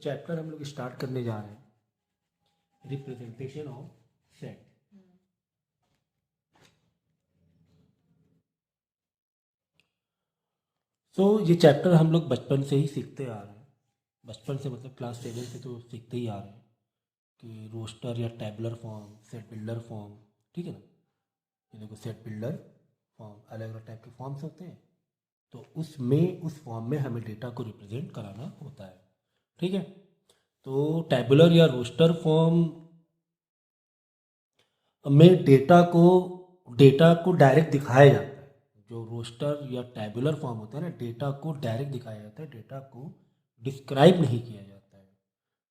Chapter हम लोग start करने जा रहे हैं, रिप्रेजेंटेशन ऑफ सेट। तो ये चैप्टर हम लोग बचपन से ही सीखते आ रहे हैं, बचपन से मतलब क्लास 7 से तो सीखते ही आ रहे हैं कि रोस्टर या tabular form, set builder form, ठीक है ना। ये देखो सेट बिल्डर फॉर्म, अलग अलग टाइप के फॉर्म्स होते हैं, तो उस फॉर्म में हमें डेटा को रिप्रेजेंट कराना होता है, ठीक है। तो टैबुलर या रोस्टर फॉर्म में डेटा को डायरेक्ट दिखाया जाता है। जो रोस्टर या टैबुलर फॉर्म होता है ना, डेटा को डायरेक्ट दिखाया जाता है, डेटा को डिस्क्राइब नहीं किया जाता है,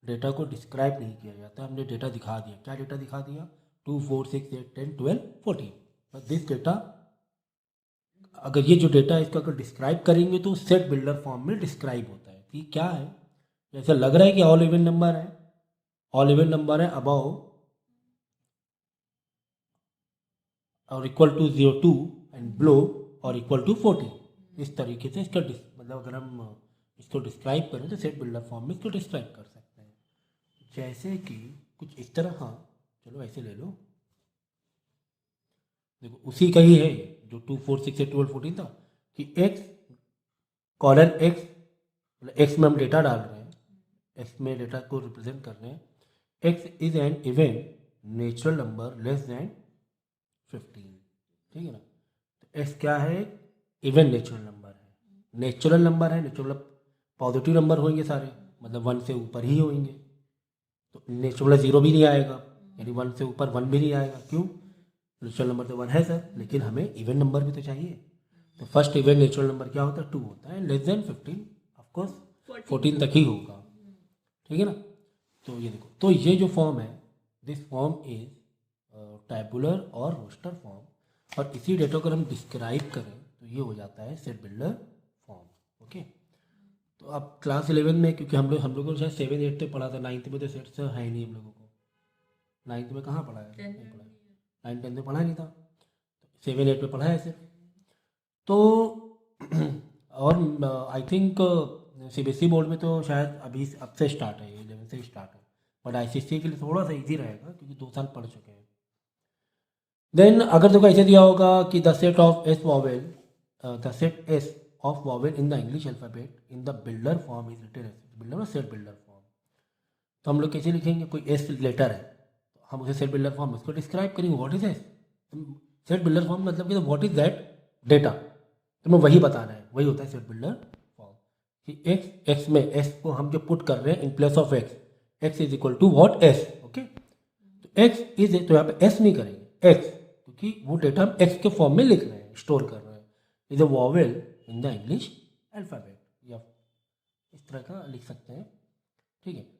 डेटा को डिस्क्राइब नहीं किया जाता है। हमने डेटा दिखा दिया, क्या डेटा दिखा दिया, 2 4 6 8 10 12 14, बस दिस डेटा। अगर ये जो डेटा है इसका अगर डिस्क्राइब करेंगे तो सेट बिल्डर फॉर्म में डिस्क्राइब होता है कि क्या है। जैसे लग रहा है कि ऑल इवन नंबर है, ऑल इवन नंबर है अबाउ और इक्वल टू 02 एंड बिलो और इक्वल टू 40। इस तरीके से इसका मतलब अगर हम इसको डिस्क्राइब करें तो सेट बिल्डर फॉर्म में इसको डिस्क्राइब कर सकते हैं। जैसे कि कुछ इस तरह, हाँ चलो ऐसे ले लो, देखो उसी का ही है जो 2 4 6 8 12 14 था कि x कॉलन x, x में हम डेटा डाल रहे हैं, x में डेटा को रिप्रेजेंट कर रहे हैं। x is an even natural number less than 15, ठीक है ना। तो x क्या है, इवन नेचुरल नंबर है, नेचुरल नंबर है, नेचुरल पॉजिटिव नंबर होंगे सारे, मतलब 1 से ऊपर ही होंगे। तो नेचुरल 0 भी नहीं आएगा, यानी 1 से ऊपर 1 भी नहीं आएगा। क्यों, नेचुरल नंबर तो 1 है सर, लेकिन हमें इवन नंबर भी तो चाहिए। तो फर्स्ट इवन नेचुरल नंबर क्या होता है, 2 होता है, लेस देन 15 ऑफकोर्स 14 तक ही होगा, ठीक है ना। तो ये देखो, तो ये जो फॉर्म है, दिस फॉर्म इज टैबुलर और रोस्टर फॉर्म, और इसी डेटा को हम डिस्क्राइब करें तो ये हो जाता है सेट बिल्डर फॉर्म, ओके। तो अब क्लास 11 में, क्योंकि हम लोगों ने शायद 7 8 तक पढ़ा था, 9th में तो सेट्स है ही नहीं हम लोगों को, 9th में कहाँ पढ़ा है, नहीं पढ़ा, 9 10 में पढ़ा नहीं था, 7 8 में पढ़ा है सिर्फ। तो और आई थिंक CBSE बोर्ड में तो शायद अभी अब से स्टार्ट है, 11 से स्टार्ट है, बट ICSE के लिए थोड़ा सा ईजी रहेगा क्योंकि 2 साल पढ़ चुके हैं। देन अगर देखो ऐसे दिया होगा कि the set of S vowel, the set S of vowel in the English alphabet in the builder form is written as builder और सेट बिल्डर फॉर्म। तो हम लोग कैसे लिखेंगे, कोई एस लेटर है तो हम उसे सेट बिल्डर फॉर्म उसको डिस्क्राइब करेंगे, what is S. Set builder form मतलब कि व्हाट इज दैट डेटा, तो मैं वही बताना है, वही होता है सेट बिल्डर फॉर्म। कि एक्स में एस को हम जो पुट कर रहे हैं in place of x is equal to what S, okay. तो एक्स इज, तो यहाँ पे एस नहीं करेंगे, एक्स, क्योंकि वो डेटा हम एक्स के फॉर्म में लिख रहे हैं, स्टोर कर रहे हैं, is a vowel in the English alphabet, या इस तरह का लिख सकते हैं, ठीक है।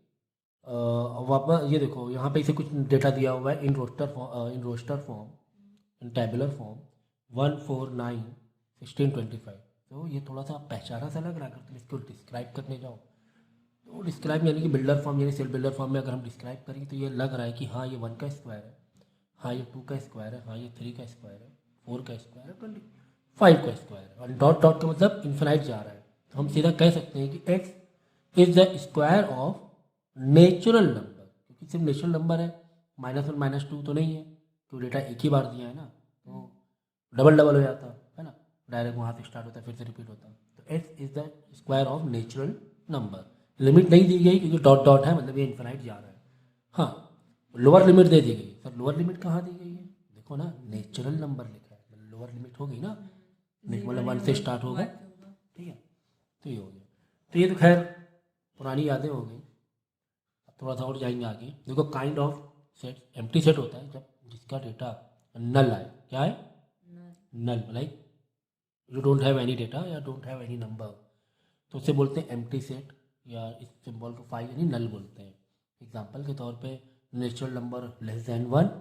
वापस ये देखो यहाँ पे इसे कुछ डेटा दिया हुआ है in roster form, in tabular form 1 4 9 16 25। तो ये थोड़ा सा पहचाना सा लग रहा है, अगर तुम इसको डिस्क्राइब करने जाओ तो डिस्क्राइब यानी कि बिल्डर फॉर्म यानी सेल बिल्डर फॉर्म में अगर हम डिस्क्राइब करेंगे तो ये लग रहा है कि हाँ ये 1 का स्क्वायर है, हाँ ये 2 का स्क्वायर है, हाँ ये 3 का स्क्वायर है, 4 का स्क्वायर है, 25 का स्क्वायर है, और डॉट डॉट का मतलब इन्फिनाइट जा रहा है। तो हम सीधा कह सकते हैं कि x is the square of natural number, क्योंकि सिर्फ नेचुरल नंबर है, -1 -2 तो नहीं है, क्योंकि डेटा एक ही बार दिया है ना, तो डबल डबल हो जाता है ना, डायरेक्ट वहाँ से स्टार्ट होता है फिर से रिपीट होता है। तो x is the square of natural number, limit नहीं दी गई क्योंकि डॉट डॉट है, मतलब ये इन्फिनाइट जा रहा है। हाँ, लोअर लिमिट दे दी गई, सर लोअर लिमिट कहाँ दी गई है, देखो ना नेचुरल नंबर लिखा है, मतलब लोअर लिमिट हो गई ना, मतलब 1 से स्टार्ट होगा, ठीक है। तो ये हो गया, तो ये तो खैर पुरानी यादें हो गई। अब थोड़ा सा और जाएंगे आगे। देखो kind of set, empty set होता है जब जिसका डेटा नल आए, क्या है, null, like you don't have any data या डोंट हैव एनी नंबर, तो उसे बोलते हैं एम्प्टी सेट, या इस सिंबल को फाइव यानी नल बोलते हैं। एग्जांपल के तौर पे natural number less than 1,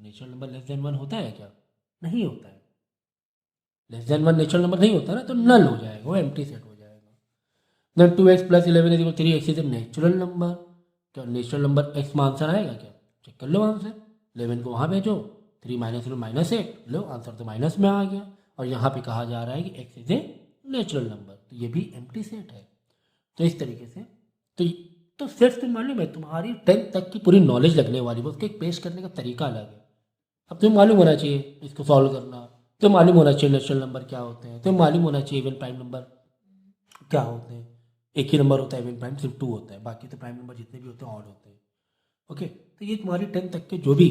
natural number less than 1 होता है क्या, नहीं होता है, लेस देन 1 नेचुरल नंबर नहीं होता ना, तो नल हो जाएगा, वो एम्प्टी सेट हो जाएगा। Then 2x + 11 = 3x is a natural number, क्या नेचुरल नंबर x में आंसर आएगा क्या, चेक कर लो आंसर, 11 को वहाँ भेजो, 3 - 8 लो, आंसर तो माइनस में आ गया, और यहाँ पे कहा जा रहा है कि x is a natural number, तो ये भी एम्प्टी सेट है। तो इस तरीके से, तो तो सिर्फ तुम मालूम है तुम्हारी 10th तक की पूरी नॉलेज लगने वाली है, उसके पेश करने का तरीका अलग है। अब तुम्हें मालूम होना चाहिए इसको सॉल्व करना, तो मालूम होना चाहिए नेचुरल नंबर क्या होते हैं, तो मालूम होना चाहिए इवन प्राइम नंबर क्या होते हैं। एक ही नंबर होता है इवन प्राइम, सिर्फ 2 होता है, बाकी तो प्राइम नंबर जितने भी होते हैं ऑड होते हैं। ओके, तो ये तुम्हारी 10th तक के जो भी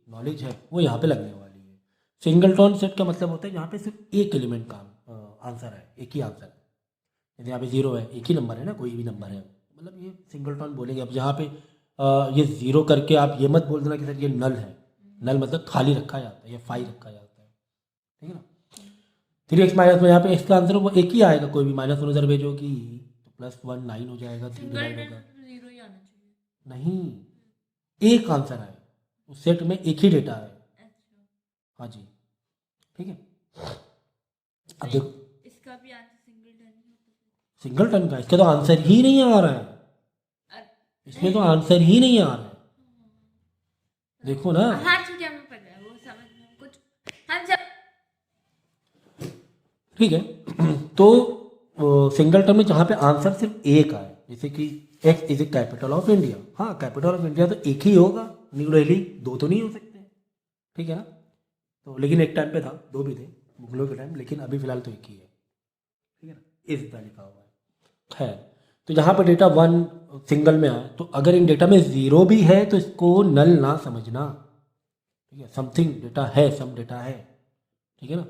नॉलेज है वो यहाँ पे लगने वाली है। सिंगलटन सेट का मतलब होता है यहाँ पे सिर्फ एक एलिमेंट का आंसर है, एक ही आंसर है। जैसे यहाँ पे 0 है, एक ही नंबर है ना, कोई भी नंबर है, मतलब ये सिंगलटन बोलेंगे। अब यहाँ पे ये 0 करके आप ये मत बोल देना कि सर ये नल है। नल मतलब खाली रखा जाता है या फाई रखा जाता है, ठीक है ना। 3x माइनस में यहाँ पे इसका आंसर वो एक ही आएगा, कोई भी माइनस वन उधर भेजोगी तो +1 9 हो जाएगा, 3 डिवाइड होगा। जीरो ही आना चाहिए। नहीं, एक आंसर है उस सेट में, एक ही डेटा है। अच्छा, हाँ जी, ठीक है। अब नहीं, देखो इसका भी आंसर सिंगल टन ही होता है। सिंगलटन का, इसका तो आंसर ही नहीं आ रहा है, इसमें तो आंसर ही नहीं आ रहा है। देखो ना, हाँ ठीक है, हमें पता है, वो समझ में कुछ हम जब ठीक है। तो सिंगलटन में जहाँ पे आंसर सिर्फ एक आए, जैसे कि x is a capital of India, हाँ कैपिटल ऑफ इंडिया तो एक ही होगा, न्यू दिल्ली दो तो नहीं हो सकते, ठीक है ना। तो लेकिन एक टाइम पे था, दो भी थे मुगलों के टाइम, लेकिन अभी फिलहाल तो एक ही है, ठीक है ना, इस तरह लिखा हुआ है। खैर, तो जहाँ पर डेटा 1 सिंगल में आए, तो अगर इन डेटा में 0 भी है तो इसको नल ना समझना, ठीक है। समथिंग डेटा है, सम डेटा है, ठीक है ना।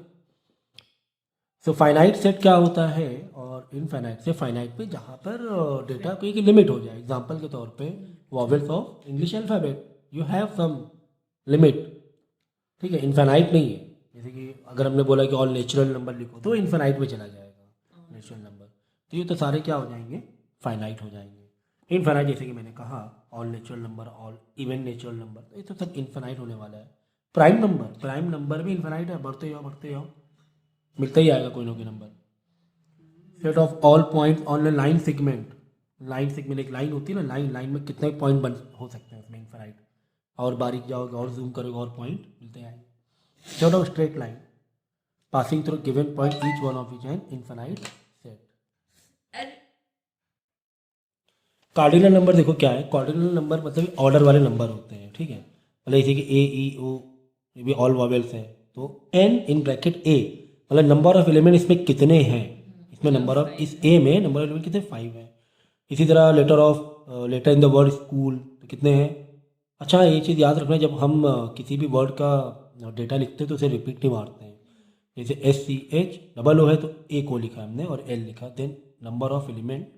सो फाइनाइट सेट क्या होता है, और इनफाइनाइट से फाइनाइट पे जहाँ पर डेटा कोई की लिमिट हो जाए। एग्जांपल के तौर पे vowels of English alphabet, you have some limit, ठीक है, इनफाइनाइट नहीं है। जैसे कि अगर हमने बोला कि ऑल नेचुरल नंबर लिखो तो इनफाइनाइट में चला जाएगा नेचुरल नंबर, तो ये तो सारे क्या हो जाएंगे, फाइनाइट हो जाएंगे। इनफाइनाइट जैसे कि मैंने कहा all natural number, all even natural number, तो ये तो सब इनफाइनाइट होने वाला है। प्राइम नंबर भी इनफाइनाइट है, बढ़ते जाओ मिलता ही आएगा कोई ना कोई number. Set of all point on a line segment, line segment एक लाइन होती है ना, लाइन में कितने पॉइंट बन हो सकते हैं उसमें, इनफाइनाइट। और बारीक जाओगे और जूम करोगे और पॉइंट मिलते आएंगे। Set of straight line passing through given point each one of which an infinite set. Cardinal number देखो क्या है, कार्डिनल नंबर मतलब ऑर्डर वाले नंबर होते हैं, ठीक है। मतलब जैसे कि ए ई ओ, ये भी ऑल वॉवेल्स हैं, तो एन इन ब्रैकेट ए मतलब नंबर ऑफ एलिमेंट इसमें कितने हैं, इसमें नंबर ऑफ, इस ए में नंबर ऑफ एलिमेंट कितने, 5 है। इसी तरह letter in the word school तो कितने हैं। अच्छा, ये चीज़ याद रखना, जब हम किसी भी वर्ड का डेटा लिखते हैं तो उसे रिपीट नहीं मारते हैं। जैसे SCH ओ है तो ए को लिखा हमने और एल लिखा, देन नंबर ऑफ एलिमेंट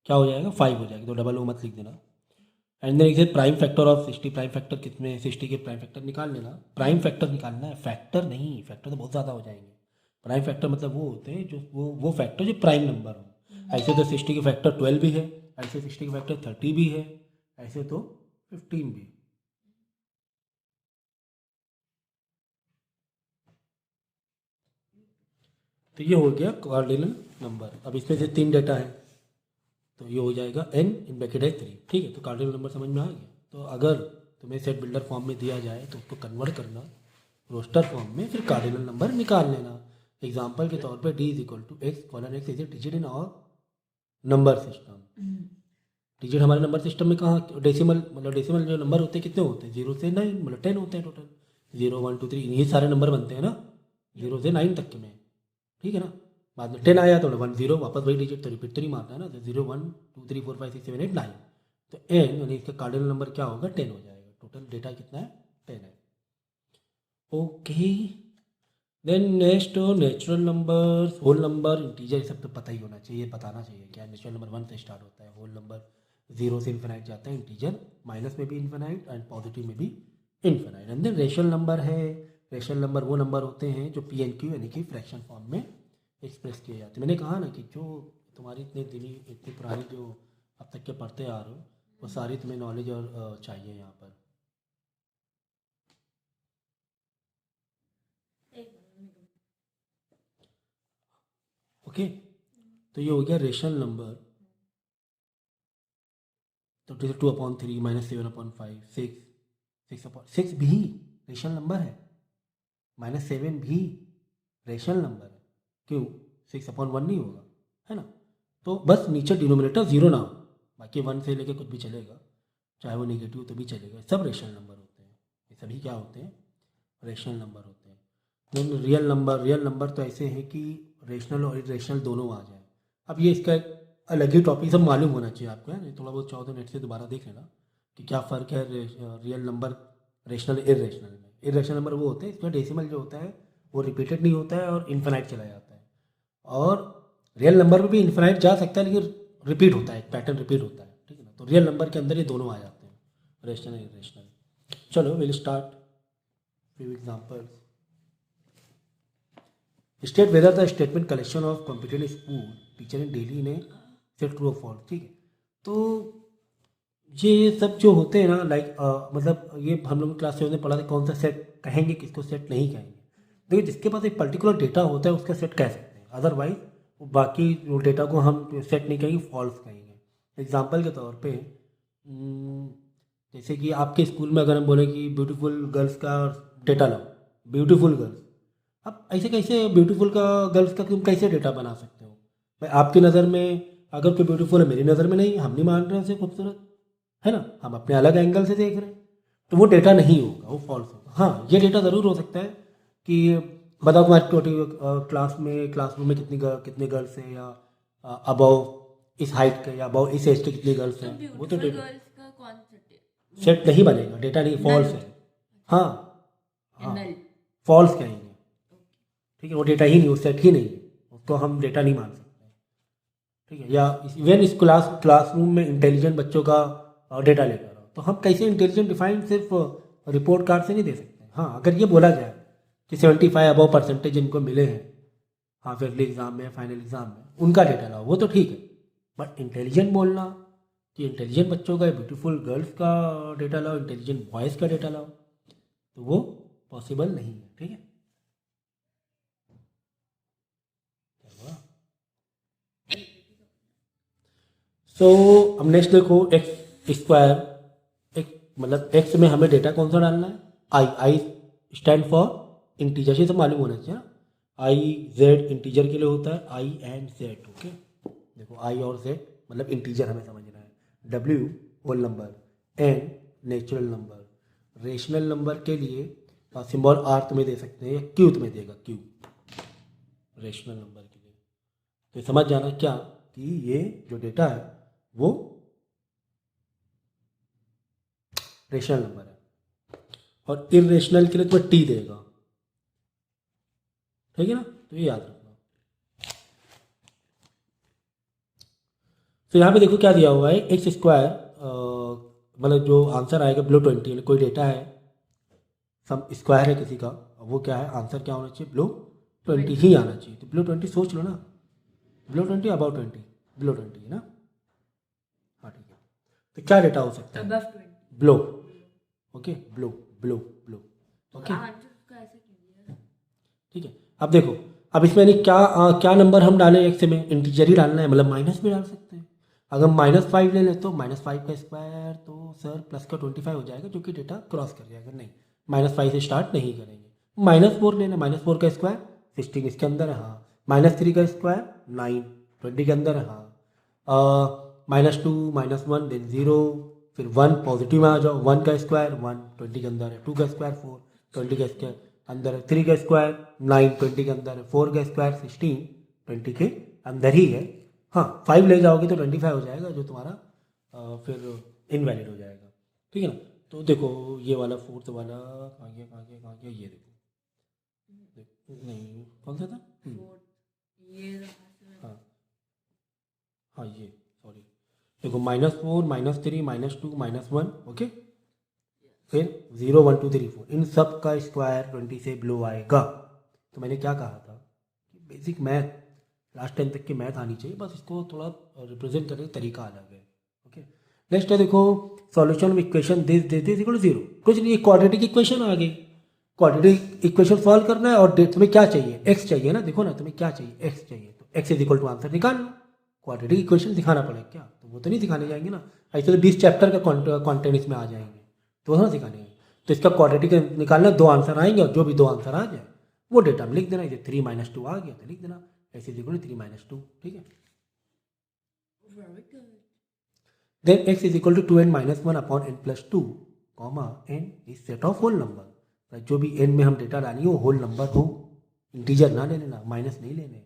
क्या हो जाएगा, 5 हो जाएगा, तो डबल ओ मत लिख देना। एंड देन इसे prime factor of 60, prime factor कितने, 60 के प्राइम फैक्टर निकाल लेना। प्राइम फैक्टर निकालना है, फैक्टर नहीं, फैक्टर तो बहुत ज़्यादा हो जाएंगे। प्राइम फैक्टर मतलब वो होते हैं जो वो फैक्टर जो प्राइम नंबर हो। ऐसे तो 60 के फैक्टर 12 भी है, ऐसे 60 के फैक्टर 30 भी है, ऐसे तो 15 भी। तो ये हो गया कार्डिनल नंबर। अब इसमें से 3 डेटा है, तो ये हो जाएगा n इन ब्रैकेट है 3, ठीक है। तो कार्डिनल नंबर समझ में आ गया। तो अगर तुम्हें सेट बिल्डर फॉर्म में दिया जाए तो उसको कन्वर्ट करना रोस्टर फॉर्म में, फिर कार्डिनल नंबर निकाल लेना। एग्जाम्पल के तौर पे d is equal to x colon x is a digit in our number system. Digit हमारे नंबर सिस्टम में कहाँ, डेसिमल, मतलब डेसिमल जो नंबर होते हैं कितने होते हैं, 0 से 9, मतलब 10 होते हैं टोटल। 0 1 2 3 ये सारे नंबर बनते हैं ना 0 से 9 तक के में, ठीक है ना। बाद में 10 आया तो 1 0, वापस वही डिजिट, तो रिपीट तो नहीं मारना है ना, तो 0 1 2 3 4 5 6 7 8 9, तो n यानी इसका कार्डिनल नंबर क्या होगा, 10 हो जाएगा। टोटल डेटा कितना है, 10 है। Okay, then next natural number, whole number, integer, सब तो पता ही होना चाहिए, बताना चाहिए क्या। नेचुरल नंबर 1 से स्टार्ट होता है, होल नंबर 0 से इन्फिनाइट जाता है, इंटीजर माइनस में भी इन्फिनाइट एंड पॉजिटिव में भी infinite. And then rational number है। रेशनल नंबर वो नंबर होते हैं जो पी एन क्यू यानी कि फ्रैक्शन फॉर्म में एक्सप्रेस किए जाते हैं। मैंने कहा ना कि जो तुम्हारी इतनी पुरानी जो अब तक के पढ़ते आ रहे हो, वो सारी तुम्हें नॉलेज और चाहिए यहाँ पर। ओके, तो ये हो गया रेशनल नंबर। तो 2/3 -7/5 6 भी रेशनल नंबर है, -7 भी रेशनल नंबर है। क्यों, 6/1 नहीं होगा, है ना। तो बस नीचे डिनोमिनेटर 0 ना हो, बाकी 1 से लेके कुछ भी चलेगा, चाहे वो नेगेटिव तो भी चलेगा, सब रेशनल नंबर होते हैं, ये सभी क्या होते हैं, रेशनल नंबर होते हैं। देन रियल नंबर तो ऐसे हैं कि रेशनल और इरेशनल दोनों आ जाए। अब ये इसका एक अलग ही टॉपिक सब मालूम होना चाहिए आपको, है नहीं, थोड़ा बहुत चाहो तो नेट से दोबारा देख लेना कि क्या फ़र्क है रियल नंबर रेशनल इरेशनल में। इरेशनल नंबर वो होते हैं इसमें डेसिमल जो होता है वो रिपीटेड नहीं होता है और इन्फिनाइट चला जाता है, और रियल नंबर में भी इन्फिनाइट जा सकता है लेकिन रिपीट होता है, एक पैटर्न रिपीट होता है, ठीक है ना। तो रियल नंबर के अंदर ये दोनों आ जाते हैं, रेशनल एंड इरेशनल। चलो will start few examples. State whether the statement collection of computer school teacher in daily ने सेट ट्रू और फॉल्स, ठीक है। तो ये सब जो होते हैं ना, लाइक मतलब ये हम लोग क्लास 7 में पढ़ा था, कौन सा सेट कहेंगे किसको सेट नहीं कहेंगे। देखिए जिसके पास एक पर्टिकुलर डेटा होता है उसका सेट कह सकते हैं, अदरवाइज बाकी जो डेटा को हम सेट नहीं कहेंगे, फॉल्स कहेंगे। एग्जाम्पल के तौर पे जैसे कि आपके स्कूल में अगर हम बोले कि ब्यूटीफुल गर्ल्स का डेटा लाओ, ब्यूटीफुल गर्ल्स, अब ऐसे कैसे ब्यूटीफुल का गर्ल्स का तुम कैसे डेटा बना सकते हो भाई। आपकी नज़र में अगर कोई ब्यूटीफुल है, मेरी नज़र में नहीं, हम नहीं मान रहे हैं उसे खूबसूरत, है ना, हम अपने अलग एंगल से देख रहे हैं, तो वो डेटा नहीं होगा, वो फॉल्स होगा। हाँ ये डेटा ज़रूर हो सकता है कि बताओ तुम्हारी टोटल क्लासरूम में कितने गर्ल्स हैं, या अबव इस हाइट के या अबव इस एज के कितने गर्ल्स हैं, वो तो ब्यूटीफुल डेटा गर्ल्स का कौन सा सेट नहीं बनेगा, डेटा नहीं, फॉल्स है। हाँ हाँ नल? फॉल्स कहेंगे, ठीक है, वो डेटा ही नहीं, वो सेट ही नहीं है, उसको हम डेटा नहीं मान सकते, ठीक है। या इवन इस क्लासरूम में इंटेलिजेंट बच्चों का डेटा लेकर आओ, तो हम कैसे इंटेलिजेंट डिफाइन सिर्फ रिपोर्ट कार्ड से नहीं दे सकते। हाँ अगर ये बोला जाए कि 75 अबव परसेंटेज इनको मिले हैं हाफ ईयरली एग्जाम में, फाइनल एग्जाम में, उनका डेटा लाओ, वो तो ठीक है, बट इंटेलिजेंट बोलना कि इंटेलिजेंट बच्चों का, ब्यूटीफुल गर्ल्स का डेटा लाओ, इंटेलिजेंट बॉयज़ का डेटा लाओ, तो वो पॉसिबल नहीं है, ठीक है। सो अब नेक्स्ट देखो, एक्स स्क्वायर, एक मतलब एक्स में हमें डेटा कौन सा डालना है, आई स्टैंड फॉर इंटीजर, से मालूम होना चाहिए ना, आई जेड इंटीजर के लिए होता है, आई एंड जेड, ओके। देखो आई और जेड मतलब इंटीजर हमें समझना है, W whole number, N natural number, rational number के लिए सिंबल आर तुम्हें दे सकते हैं या क्यू तुम्हें देगा, क्यू रेशनल नंबर के लिए। तो समझ जाना क्या कि ये जो डेटा है वो रेशनल नंबर है, और इरेशनल के लिए तुम्हें टी देगा, ठीक है ना, तो ये याद रखना। तो यहाँ पे देखो क्या दिया हुआ है, एक्स स्क्वायर, मतलब जो आंसर आएगा बिलो 20, कोई डेटा है, सम स्क्वायर है किसी का, वो क्या है, आंसर क्या होना चाहिए, बिलो 20 ही आना चाहिए। तो बिलो 20 सोच लो ना, बिलो 20 अबाउट 20, बिलो 20 है ना, हाँ ठीक है। तो क्या डेटा हो सकता है, above 20, below, okay, below below below, okay answer का ऐसे कीजिए। ठीक है। अब देखो, अब इसमें यानी क्या नंबर हम डालें, एक्स में इंटीजर ही डालना है, मतलब माइनस भी डाल सकते हैं। अगर -5 ले लें तो -5 का स्क्वायर तो सर प्लस का 25 हो जाएगा, जो कि डेटा क्रॉस कर जाएगा, नहीं -5 से स्टार्ट नहीं करेंगे। -4 ले लें, -4 का स्क्वायर 16 इसके अंदर है, हाँ, -3 का स्क्वायर 9 20 के अंदर है, हाँ, -2 -1 देन 0, फिर 1 पॉजिटिव में आ जाओ, 1 का स्क्वायर 1 20 के अंदर है, 2 का स्क्वायर 4 20 का स्क्वायर अंदर है, 3 का स्क्वायर 9 20 के अंदर है, 4 का स्क्वायर 16 20 के अंदर ही है, हाँ 5 ले जाओगे तो 25 हो जाएगा, जो तुम्हारा फिर इनवैलिड हो जाएगा, ठीक है ना। तो देखो ये वाला फोर्थ वाला कहाँ गया, ये देखो, नहीं कौन सा था, ये हाँ हाँ ये सॉरी, देखो -4 -3 -2 -1, ओके, फिर 0 1 2 3 4, इन सब का स्क्वायर 20 से बिलो आएगा। तो मैंने क्या कहा था कि बेसिक मैथ, क्लास 10 तक की मैथ आनी चाहिए, बस इसको थोड़ा रिप्रेजेंट करने का तरीका अलग है, ओके। नेक्स्ट है देखो, solution of equation this equal to 0, कुछ नहीं, क्वाड्रेटिक इक्वेशन आ गई, क्वाड्रेटिक इक्वेशन सॉल्व करना है, और तुम्हें क्या चाहिए, एक्स चाहिए ना, देखो ना तुम्हें क्या चाहिए, एक्स चाहिए, तो x is equal to answer निकाल लो। क्वाड्रेटिक इक्वेशन दिखाना पड़ेगा क्या, तो वो तो नहीं दिखाने जाएंगे ना, ऐसे तो 20 चैप्टर का कंटेंट इसमें आ जाएंगे, तो ना दिखाने जाएंगे। तो इसका क्वाड्रेटिक निकालना, 2 आंसर आएंगे, और जो भी 2 आंसर आ जाए वो डेटा में लिख देना, ये 3 - 2 आ गया तो लिख देना, ऐसे इक्वल टू 3 - 2, ठीक है। Very good. Then x is equal to 2n minus one upon n plus two comma n is set of whole number. जो भी n में हम डेटा डालेंगे वो होल नंबर हो, इंटीजर ना ले लेना, माइनस नहीं लेने,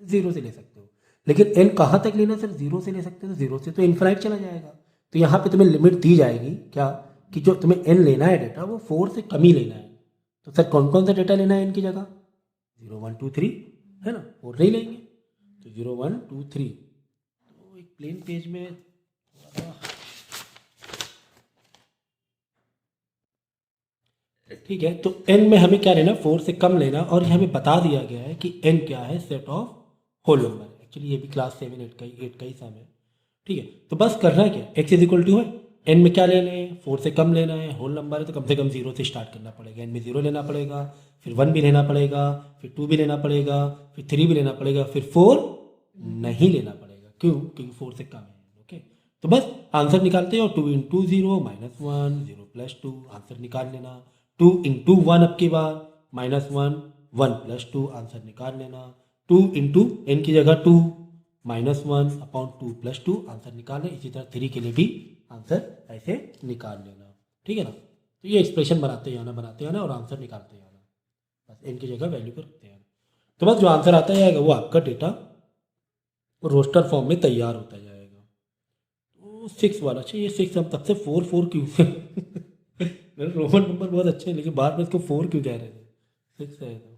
जीरो से ले सकते हो। लेकिन n कहाँ तक लेना सर, जीरो से ले सकते हो, तो जीरो से तो इन्फिनाइट चला जाएगा। तो यहाँ पे तुम्हें लिमिट दी जाएगी क्या, कि जो तुम्हें n लेना है डेटा वो 4 से कम ही लेना है। तो सर कौन कौन सा डेटा लेना है n की जगह, 0 1 2 3 है ना, 4 नहीं लेंगे। तो 0 1 2 3, तो एक प्लेन पेज में ठीक है। तो n में हमें क्या लेना, 4 से कम लेना, और ये हमें बता दिया गया है कि n क्या है, set of whole number. Actually ये भी क्लास 7 8 का ही सम है। ठीक है, तो बस करना क्या, x इज इक्वल टू है, n में क्या लेना है, 4 से कम लेना है, होल नंबर है तो कम से कम 0 से स्टार्ट करना पड़ेगा। n में 0 लेना पड़ेगा, फिर 1 भी लेना पड़ेगा, फिर 2 भी लेना पड़ेगा, फिर 3 भी लेना पड़ेगा, फिर 4 नहीं लेना पड़ेगा। क्यों, क्योंकि 4 से कम है। ओके, तो बस आंसर निकालते हो, 2 इंटू 0 माइनस 1 0 प्लस 2, आंसर निकाल लेना। 2 इंटू 1 अब की बार माइनस 1 1 प्लस 2, आंसर निकाल लेना। 2 इंटू n की जगह 2 माइनस 1 अपॉन 2 प्लस 2, आंसर निकाल लें। इसी तरह 3 के लिए भी आंसर ऐसे निकाल लेना। ठीक है ना, तो ये एक्सप्रेशन बनाते जाना और आंसर निकालते जाना, बस n की जगह वैल्यू को रखते जाना। तो बस जो आंसर आता जाएगा वो आपका डेटा रोस्टर फॉर्म में तैयार होता जाएगा। तो 6 वाला, अच्छा ये 6 हम तब से 4 4 क्यों मेरे रोमन नंबर बहुत अच्छे हैं, लेकिन बाद में इसको 4 क्यों कह रहे थे, 6 है। तो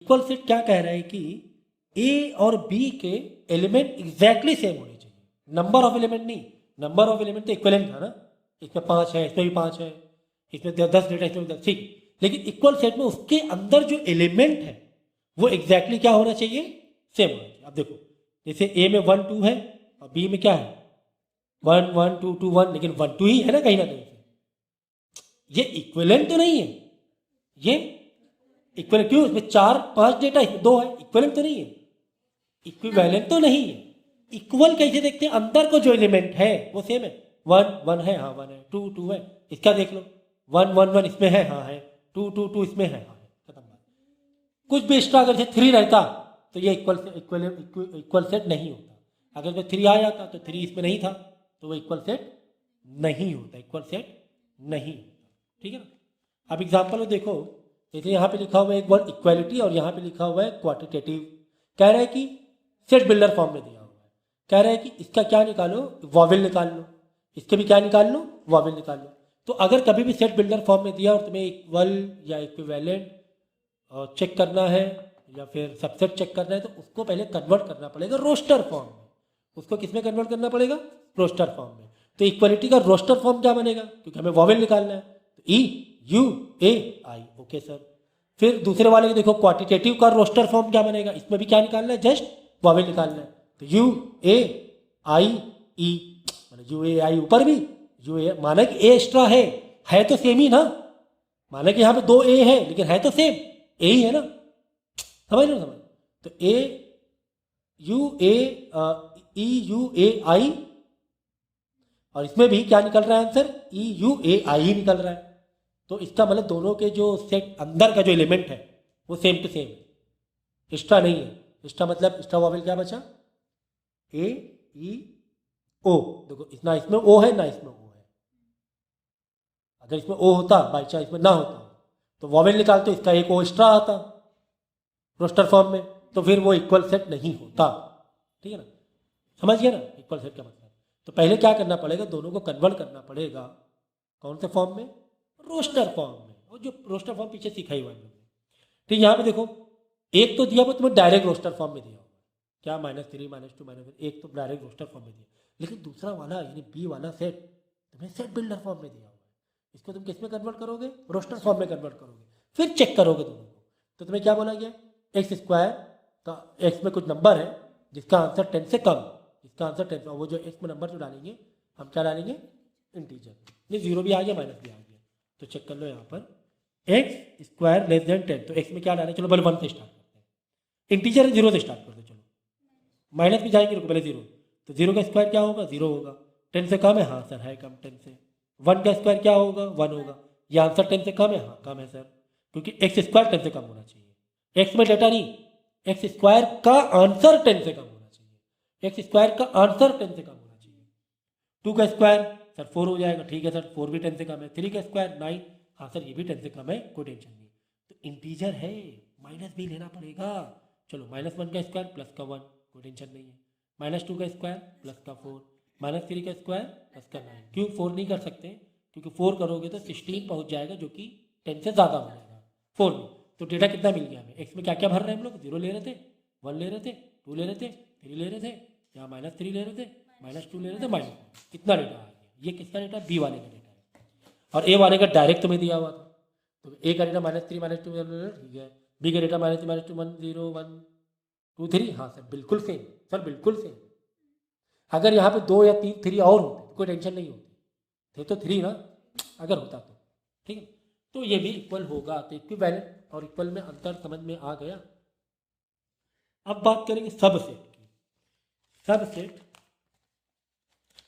इक्वल सेट क्या कह रहा है कि ए और बी के एलिमेंट एग्जैक्टली सेम होने चाहिए, नंबर ऑफ एलिमेंट नहीं। नंबर ऑफ एलिमेंट तो इक्वलेंट था ना, इसमें 5 है, इसमें भी 5 है, इसमें 10 डेटा, इसमें 10, ठीक। लेकिन इक्वल सेट में उसके अंदर जो एलिमेंट है वो एग्जैक्टली क्या होना चाहिए, सेम होना चाहिए। अब देखो, जैसे ए में 1 2 है और बी में क्या है 1 1 2 2 1, लेकिन 1 2 ही है ना कहीं ना कहीं से। ये इक्विवेलेंट तो नहीं है, ये इक्विवेलेंट क्यों, इसमें 4 5 डेटा, इसमें 2 है, इक्विवेलेंट तो नहीं है, इक्विवेलेंट तो नहीं है। इक्वल कैसे देखते हैं, अंदर को जो एलिमेंट है वो सेम है। 1 1 है, हाँ 1 है, 2 2 है, इसका देख लो 1 1 1 इसमें है, हाँ है, 2 2 2 इसमें है, हाँ है, खत्म बात। कुछ भी एक्स्ट्रा अगर 3 रहता तो ये इक्वल सेट नहीं होता। अगर जो 3 आ जाता तो 3 इसमें नहीं था तो वो इक्वल सेट नहीं होता, इक्वल सेट नहीं होता। ठीक है ना, अब एग्जांपल में देखो, जैसे यहाँ पे लिखा हुआ है एक वर्ड इक्वालिटी और यहाँ पे लिखा हुआ है क्वांटिटेटिव। कह रहा है कि सेट बिल्डर फॉर्म में दिया हुआ है, कह रहा है कि इसका क्या निकालो, वॉवेल निकाल लो, इसके भी क्या निकाल लो, वॉवेल निकाल लो। तो अगर कभी भी सेट बिल्डर फॉर्म में दिया और तुम्हें इक्वल या इक्विवेलेंट चेक करना है या फिर सबसेट चेक करना है तो उसको पहले कन्वर्ट करना पड़ेगा रोस्टर फॉर्म में। उसको किस में कन्वर्ट करना पड़ेगा, रोस्टर फॉर्म में। तो इक्वलिटी का रोस्टर फॉर्म क्या बनेगा, क्योंकि हमें वॉवेल निकालना है, तो E U A I, okay sir. फिर दूसरे वाले को देखो, क्वांटिटेटिव का रोस्टर फॉर्म क्या बनेगा, इसमें भी क्या निकालना है, जस्ट वॉवेल निकालना है। तो यू ए आई ई, मतलब यू ए आई ऊपर भी यू ए, माना कि ए एक्स्ट्रा है तो सेम ही ना, माना कि यहाँ पे 2 ए है लेकिन है तो सेम ए ही है ना, समझ लो समझ। तो ए U A E U A आई, और इसमें भी क्या निकल रहा है आंसर, ई यू ए आई ही निकल रहा है। तो इसका मतलब दोनों के जो सेट अंदर का जो एलिमेंट है वो सेम टू सेम है, एक्स्ट्रा नहीं है। एक्स्ट्रा मतलब एक्स्ट्रा वॉवेल क्या बचा, ए ई ओ। देखो ना इसमें ओ है ना इसमें ओ है, अगर इसमें ओ होता बाई चांस इसमें ना होता तो वॉवेल निकालते, इसका एक ओ एक्स्ट्रा आता रोस्टर फॉर्म में, तो फिर वो इक्वल सेट नहीं होता। ठीक है ना, समझिए ना इक्वल सेट का मतलब। तो पहले क्या करना पड़ेगा, दोनों को कन्वर्ट करना पड़ेगा कौन से फॉर्म में, रोस्टर फॉर्म में। और जो रोस्टर फॉर्म पीछे सिखाई हुआ है। ठीक, यहाँ पे देखो एक तो दिया वो तुम्हें डायरेक्ट रोस्टर फॉर्म में दिया होगा, क्या -3 -2 -1, एक तो डायरेक्ट रोस्टर फॉर्म में दिया। लेकिन दूसरा वाला यानी बी वाला सेट तुम्हें सेट बिल्डर फॉर्म में दिया हुआ है, इसको तुम किस में कन्वर्ट करोगे, रोस्टर फॉर्म में कन्वर्ट करोगे, फिर चेक करोगे दोनों को। तो तुम्हें क्या बोला गया, एक्स स्क्वायर का एक्स में कुछ नंबर है जिसका आंसर 10 से कम, जिसका आंसर 10, वो जो एक्स में नंबर जो डालेंगे हम क्या डालेंगे, इंटीजर। ये 0 भी आ गया माइनस भी आ गया, तो चेक कर लो यहाँ पर एक्स स्क्वायर लेस देन 10, तो एक्स में क्या डालें, चलो पहले 1 से स्टार्ट करते हैं, इंटीजर है 0 से स्टार्ट करते, चलो माइनस भी जाएंगे, रुको पहले 0, तो 0 का स्क्वायर क्या होगा, 0 होगा। 10 से कम है, हाँ सर है कम 10 से। 1 का स्क्वायर क्या होगा, 1 होगा। ये आंसर 10 से कम है, हाँ कम है सर, क्योंकि एक्स स्क्वायर 10 से कम होना चाहिए। एक्स में डेटा नहीं, एक्स स्क्वायर का आंसर 10 से कम होना चाहिए। एक्स स्क्वायर का आंसर 10 से कम होना चाहिए। 2 का स्क्वायर सर 4 हो जाएगा, ठीक है सर 4 भी 10 से कम है। 3 का स्क्वायर 9, हाँ सर ये भी 10 से कम है, कोई टेंशन नहीं। तो इंटीजर है, माइनस भी लेना पड़ेगा। चलो -1 का स्क्वायर प्लस का 1, कोई टेंशन नहीं है। -2 का स्क्वायर प्लस का 4, -3 का स्क्वायर प्लस का 9। क्यों 4 नहीं कर सकते? क्योंकि 4 करोगे तो 16 पहुंच जाएगा, जो कि 10 से ज़्यादा हो जाएगा 4 में। तो डेटा कितना मिल गया हमें? एक्स में क्या क्या भर रहे हैं हम लोग? 0 ले रहे थे, 1 ले रहे थे, 2 ले रहे थे, 3 ले रहे थे, यहाँ -3 ले रहे थे, -2 ले रहे थे, माइनस। कितना डेटा आ गया? ये किसका डेटा? बी वाले का डेटा है। और ए वाले का डायरेक्ट तुम्हें दिया हुआ था, तो ए का डेटा -3 -2 ठीक है। बी का डेटा -3 -2 1 0 1 2 3, हाँ सर बिल्कुल सेम, सर बिल्कुल सेम। अगर यहाँ पे 2 या 3 और होते तो कोई टेंशन नहीं होती, थे तो 3 ना, अगर होता तो ठीक है। तो ये भी इक्वल होगा, तो इक्विवेलेंट और इक्वल में अंतर समझ में आ गया। अब बात करेंगे सबसेट की। सबसेट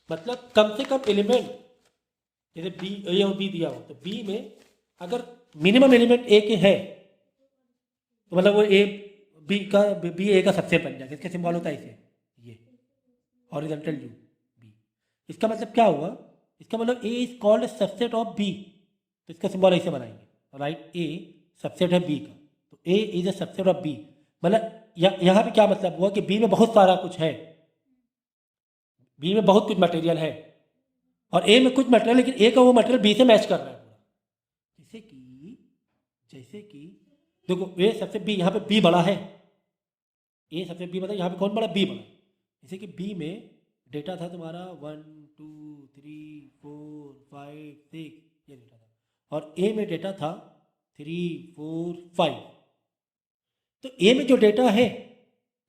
मतलब कम से कम एलिमेंट, जैसे बी, ए और बी दिया हो, तो बी में अगर मिनिमम एलिमेंट ए के है तो मतलब वो ए बी ए का सबसेट बन जाएगा। इसका सिंबल होता है इसे, ये हॉरिजॉन्टल यू बी। इसका मतलब क्या हुआ? इसका मतलब A is called subset of B, तो इसका सिंबल ऐसे बनाएंगे, राइट, ए सबसेट है बी का, तो A is a subset of B. मतलब यहाँ पे क्या मतलब हुआ कि बी में बहुत सारा कुछ है, बी में बहुत कुछ मटेरियल है, और ए में कुछ मटेरियल, लेकिन ए का वो मटेरियल बी से मैच कर रहा है पूरा। जैसे कि देखो, ए सबसे बी, यहाँ पे बी बड़ा है, ए सबसे बी बड़ा, यहाँ पे कौन बड़ा? बी बड़ा। जैसे कि बी में डेटा था तुम्हारा 1 2 3 4 5 6, ये डेटा था, और ए में डेटा था 3 4 5। तो ए में जो डेटा है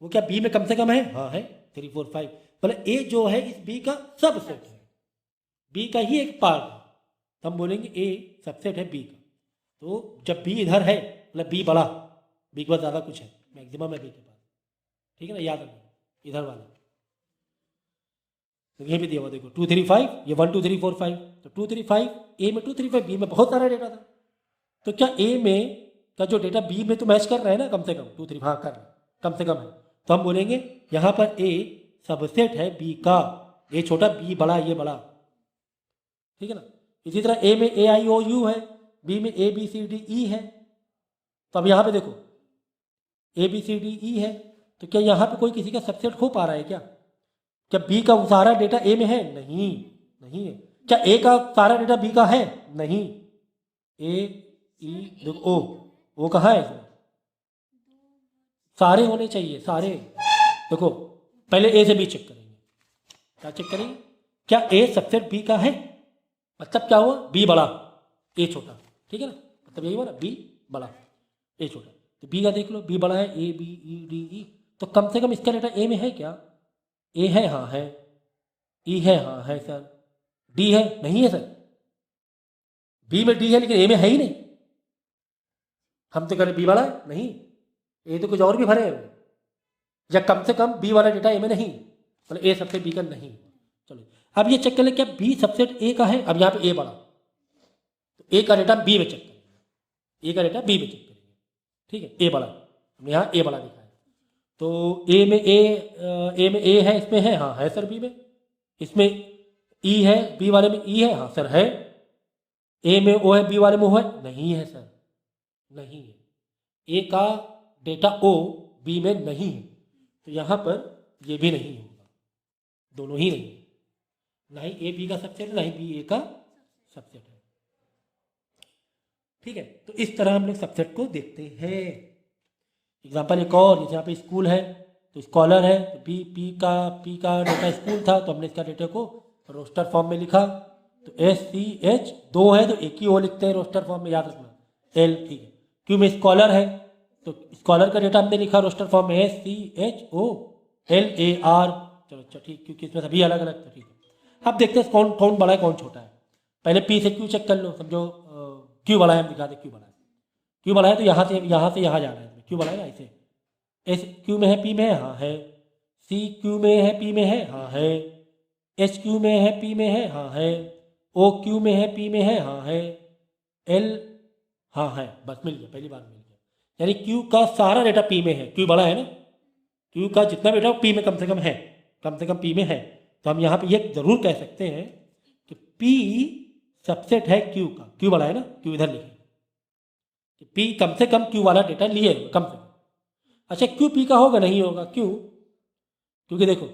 वो क्या बी में कम से कम है? हाँ है, 3 4 5। मतलब ए जो है इस बी का सबसेट है, बी का ही एक पार्ट है, तो हम बोलेंगे ए सबसेट है बी का। तो जब बी इधर है मतलब बी बड़ा, बी के पास ज़्यादा कुछ है, मैक्सिमम है बी के पास, ठीक है ना, याद रखना इधर वाला। तो ये भी दिया हुआ देखो 2 3 5, ये 1 2 3 4 5, तो 2 3 5 ए में 2 3 5, बी में बहुत सारा डेटा था। तो क्या ए में का जो डेटा बी में तो मैच कर रहा है ना, कम से कम 2 3, हाँ कर रहा है, कम से कम है, तो हम बोलेंगे यहाँ पर ए सबसेट है बी का, ए छोटा बी बड़ा, ये बड़ा, ठीक है ना। इसी तरह ए में ए आई ओ यू है, बी में A B C D E है। तो अब यहाँ पे देखो A B C D E है, तो क्या यहाँ पे कोई किसी का सबसेट हो पा रहा है क्या? क्या बी का सारा डेटा ए में है? नहीं, नहीं है। क्या ए का सारा डेटा बी का है? नहीं। ए ई देखो ओ कहाँ है इसमें? सारे होने चाहिए, सारे। देखो पहले ए से बी चेक करेंगे, क्या चेक करेंगे? क्या ए सबसेट बी का है? मतलब क्या हुआ? बी बड़ा ए छोटा, ठीक है ना, मतलब यही हुआ ना, बी बड़ा ए छोटा। तो बी का देख लो, बी बड़ा है, A B E D E, तो कम से कम इसका डेटा ए में है क्या? ए है, हाँ है, ई है, हाँ है सर, डी है, नहीं है सर, बी में डी है लेकिन ए में है ही नहीं। हम तो करें बी बड़ा है, नहीं, ए तो कुछ और भी भरे हैं, या कम से कम बी वाला डेटा ए में नहीं, मतलब ए सबसेट बी का नहीं। चलो अब ये चेक कर ले, क्या बी सबसेट ए का है? अब यहाँ पे ए बड़ा, तो ए का डेटा बी में चेक करेंगे, ए का डेटा बी में चेक करेंगे, ठीक है, ए बड़ा, हमने यहाँ ए बड़ा दिखा है। तो ए में ए है, इसमें है, हाँ है सर, बी में, इसमें ई है, बी वाले में ई है, हाँ सर है, ए में ओ है, बी वाले में ओ है, नहीं है सर, नहीं है, ए का डेटा ओ बी में नहीं है, तो यहाँ पर ये भी नहीं होगा, दोनों ही नहीं है, ना ही ए बी का सबसेट है, ना ही बी ए का सबसेट है, ठीक है। तो इस तरह हम लोग सबसेट को देखते हैं। एग्जाम्पल एक और, जैसे यहाँ पे स्कूल है तो स्कॉलर है, तो पी का डेटा स्कूल था, तो हमने इसका डेटा को रोस्टर फॉर्म में लिखा, तो एस सी एच 2 है तो एक ही ओ लिखते हैं रोस्टर फॉर्म में, याद रखना, एल, ठीक है। क्यू में स्कॉलर है तो स्कॉलर का डेटा हमने लिखा रोस्टर फॉर्म में, S C H O L A R, चलो अच्छा ठीक, क्योंकि इसमें सभी अलग अलग, तो ठीक है। अब देखते हैं कौन बड़ा है कौन छोटा है। पहले पी से क्यू चेक कर लो, समझो क्यू बड़ा है, हम दिखा दें क्यू बड़ा है, क्यू बड़ा है तो यहाँ से यहाँ जाना है, क्यू बड़ा है ना, ऐसे एस क्यू में है, पी में है, हाँ है, सी क्यू में है, पी में है, हाँ है, एच क्यू में है, पी में है, हाँ है, ओ क्यू में है, पी में है, हाँ है, एल, हाँ है, बस मिल गया, पहली बार मिल गया। यानी क्यू का सारा डेटा पी में है, क्यू बड़ा है ना, क्यू का जितना भी डेटा पी में कम से कम है, कम से कम P में है, तो हम यहाँ पे ये जरूर कह सकते हैं कि P सबसेट है Q का। Q बड़ा है ना, Q इधर लिखेंगे कि P कम से कम Q वाला डेटा लिए कम से कम। अच्छा, Q P का होगा? नहीं होगा। क्यों? क्योंकि देखो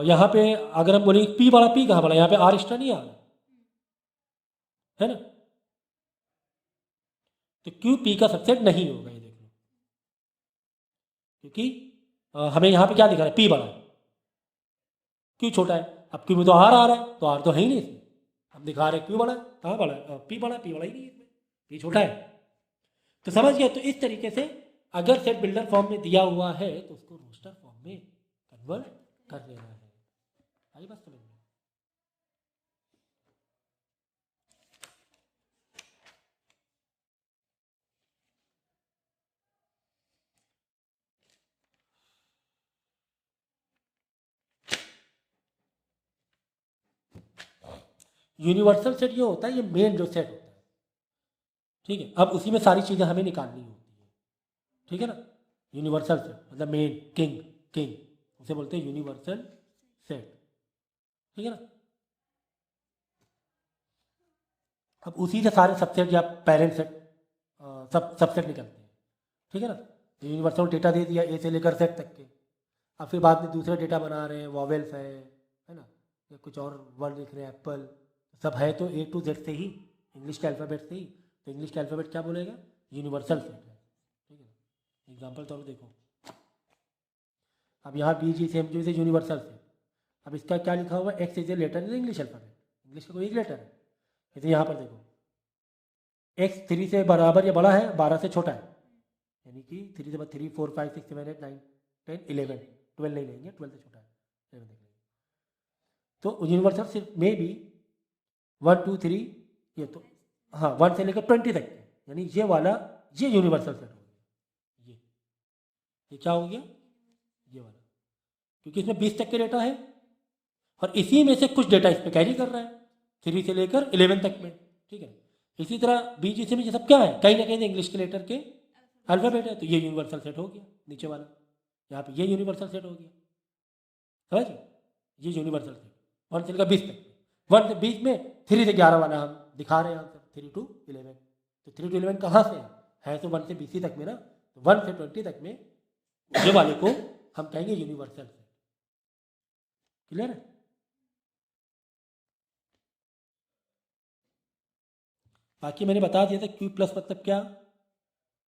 यहाँ पे अगर हम बोलेंगे P बड़ा, P कहाँ बड़ा, यहाँ पे R एक्स्ट्रा नहीं आ रहा है ना, तो Q P का सबसेट नहीं होगा, ये देख लो। क्योंकि हमें यहाँ पे क्या दिखा रहा है? P बड़ा है, Q छोटा है। अब Q में तो R आ रहा है, तो R तो है ही नहीं इसमें। हम दिखा रहे Q बड़ा है, कहाँ बड़ा है? P बड़ा है, P बड़ा ही नहीं है इसमें, P छोटा है। तो समझ गया? तो इस तरीके से अगर सेट बिल्डर फॉर्म में दिया हुआ है तो उसको रोस्टर फॉर्म में कन्वर्ट कर लेना है। आई बात समझ में? यूनिवर्सल सेट ये होता है, ये मेन जो सेट होता है, ठीक है। अब उसी में सारी चीज़ें हमें निकालनी होती है, ठीक है ना। यूनिवर्सल सेट मतलब मेन, किंग, किंग उसे बोलते हैं यूनिवर्सल सेट, ठीक है ना। अब उसी से सारे सबसेट या पेरेंट सेट सब सबसेट निकलते हैं, ठीक है ना। तो यूनिवर्सल डेटा दे दिया ए से लेकर सेट तक के। अब फिर बाद में दूसरा डेटा बना रहे हैं, वॉवेल्स है ना, या कुछ और वर्ड लिख रहे हैं, एप्पल, सब है तो A to Z से ही, इंग्लिश के अल्फ़ाबेट से ही। तो इंग्लिश के अल्फ़ाबेट क्या बोलेगा? यूनिवर्सल सेट है, ठीक है ना। एग्जाम्पल तो देखो, अब यहाँ BGCM से यूनिवर्सल सेट। अब इसका क्या लिखा हुआ है? X is a letter in English alphabet, English का कोई एक लेटर है। जैसे यहाँ पर देखो एक्स 3 से बराबर या बड़ा है, 12 से छोटा है, यानी कि 3 से 3 4 5 6 7 8 9 10 11 12 नहीं लेंगे, 12 से छोटा है, 11 देख लेंगे। तो यूनिवर्सल सिर्फ में भी 1 2 3 ये तो हाँ 1 से लेकर 20 तक, यानी ये वाला ये यूनिवर्सल सेट हो गया। ये क्या हो गया? ये वाला, क्योंकि इसमें 20 तक के डेटा है और इसी में से कुछ डेटा इस पर कैरी कर रहा है 3 से लेकर 11 तक में, ठीक है। इसी तरह BGC में ये सब क्या है? कहीं ना कहीं इंग्लिश के लेटर के अल्फ़ाबेट है, तो ये यूनिवर्सल सेट हो गया नीचे वाला। यहाँ पे ये यूनिवर्सल सेट हो गया, समझ? ये यूनिवर्सल सेट 1 से लेकर 20 तक, 1 से 20 में 3 से 11 वाला हम दिखा रहे हैं आंसर, 3 to 11। तो 3 to 11 कहाँ से है? तो 1 से 20 तक में ना, तो 1 से 20 तक में ये वाले को हम कहेंगे यूनिवर्सल सेट। क्लियर है? बाकी मैंने बता दिया था Q प्लस मतलब क्या,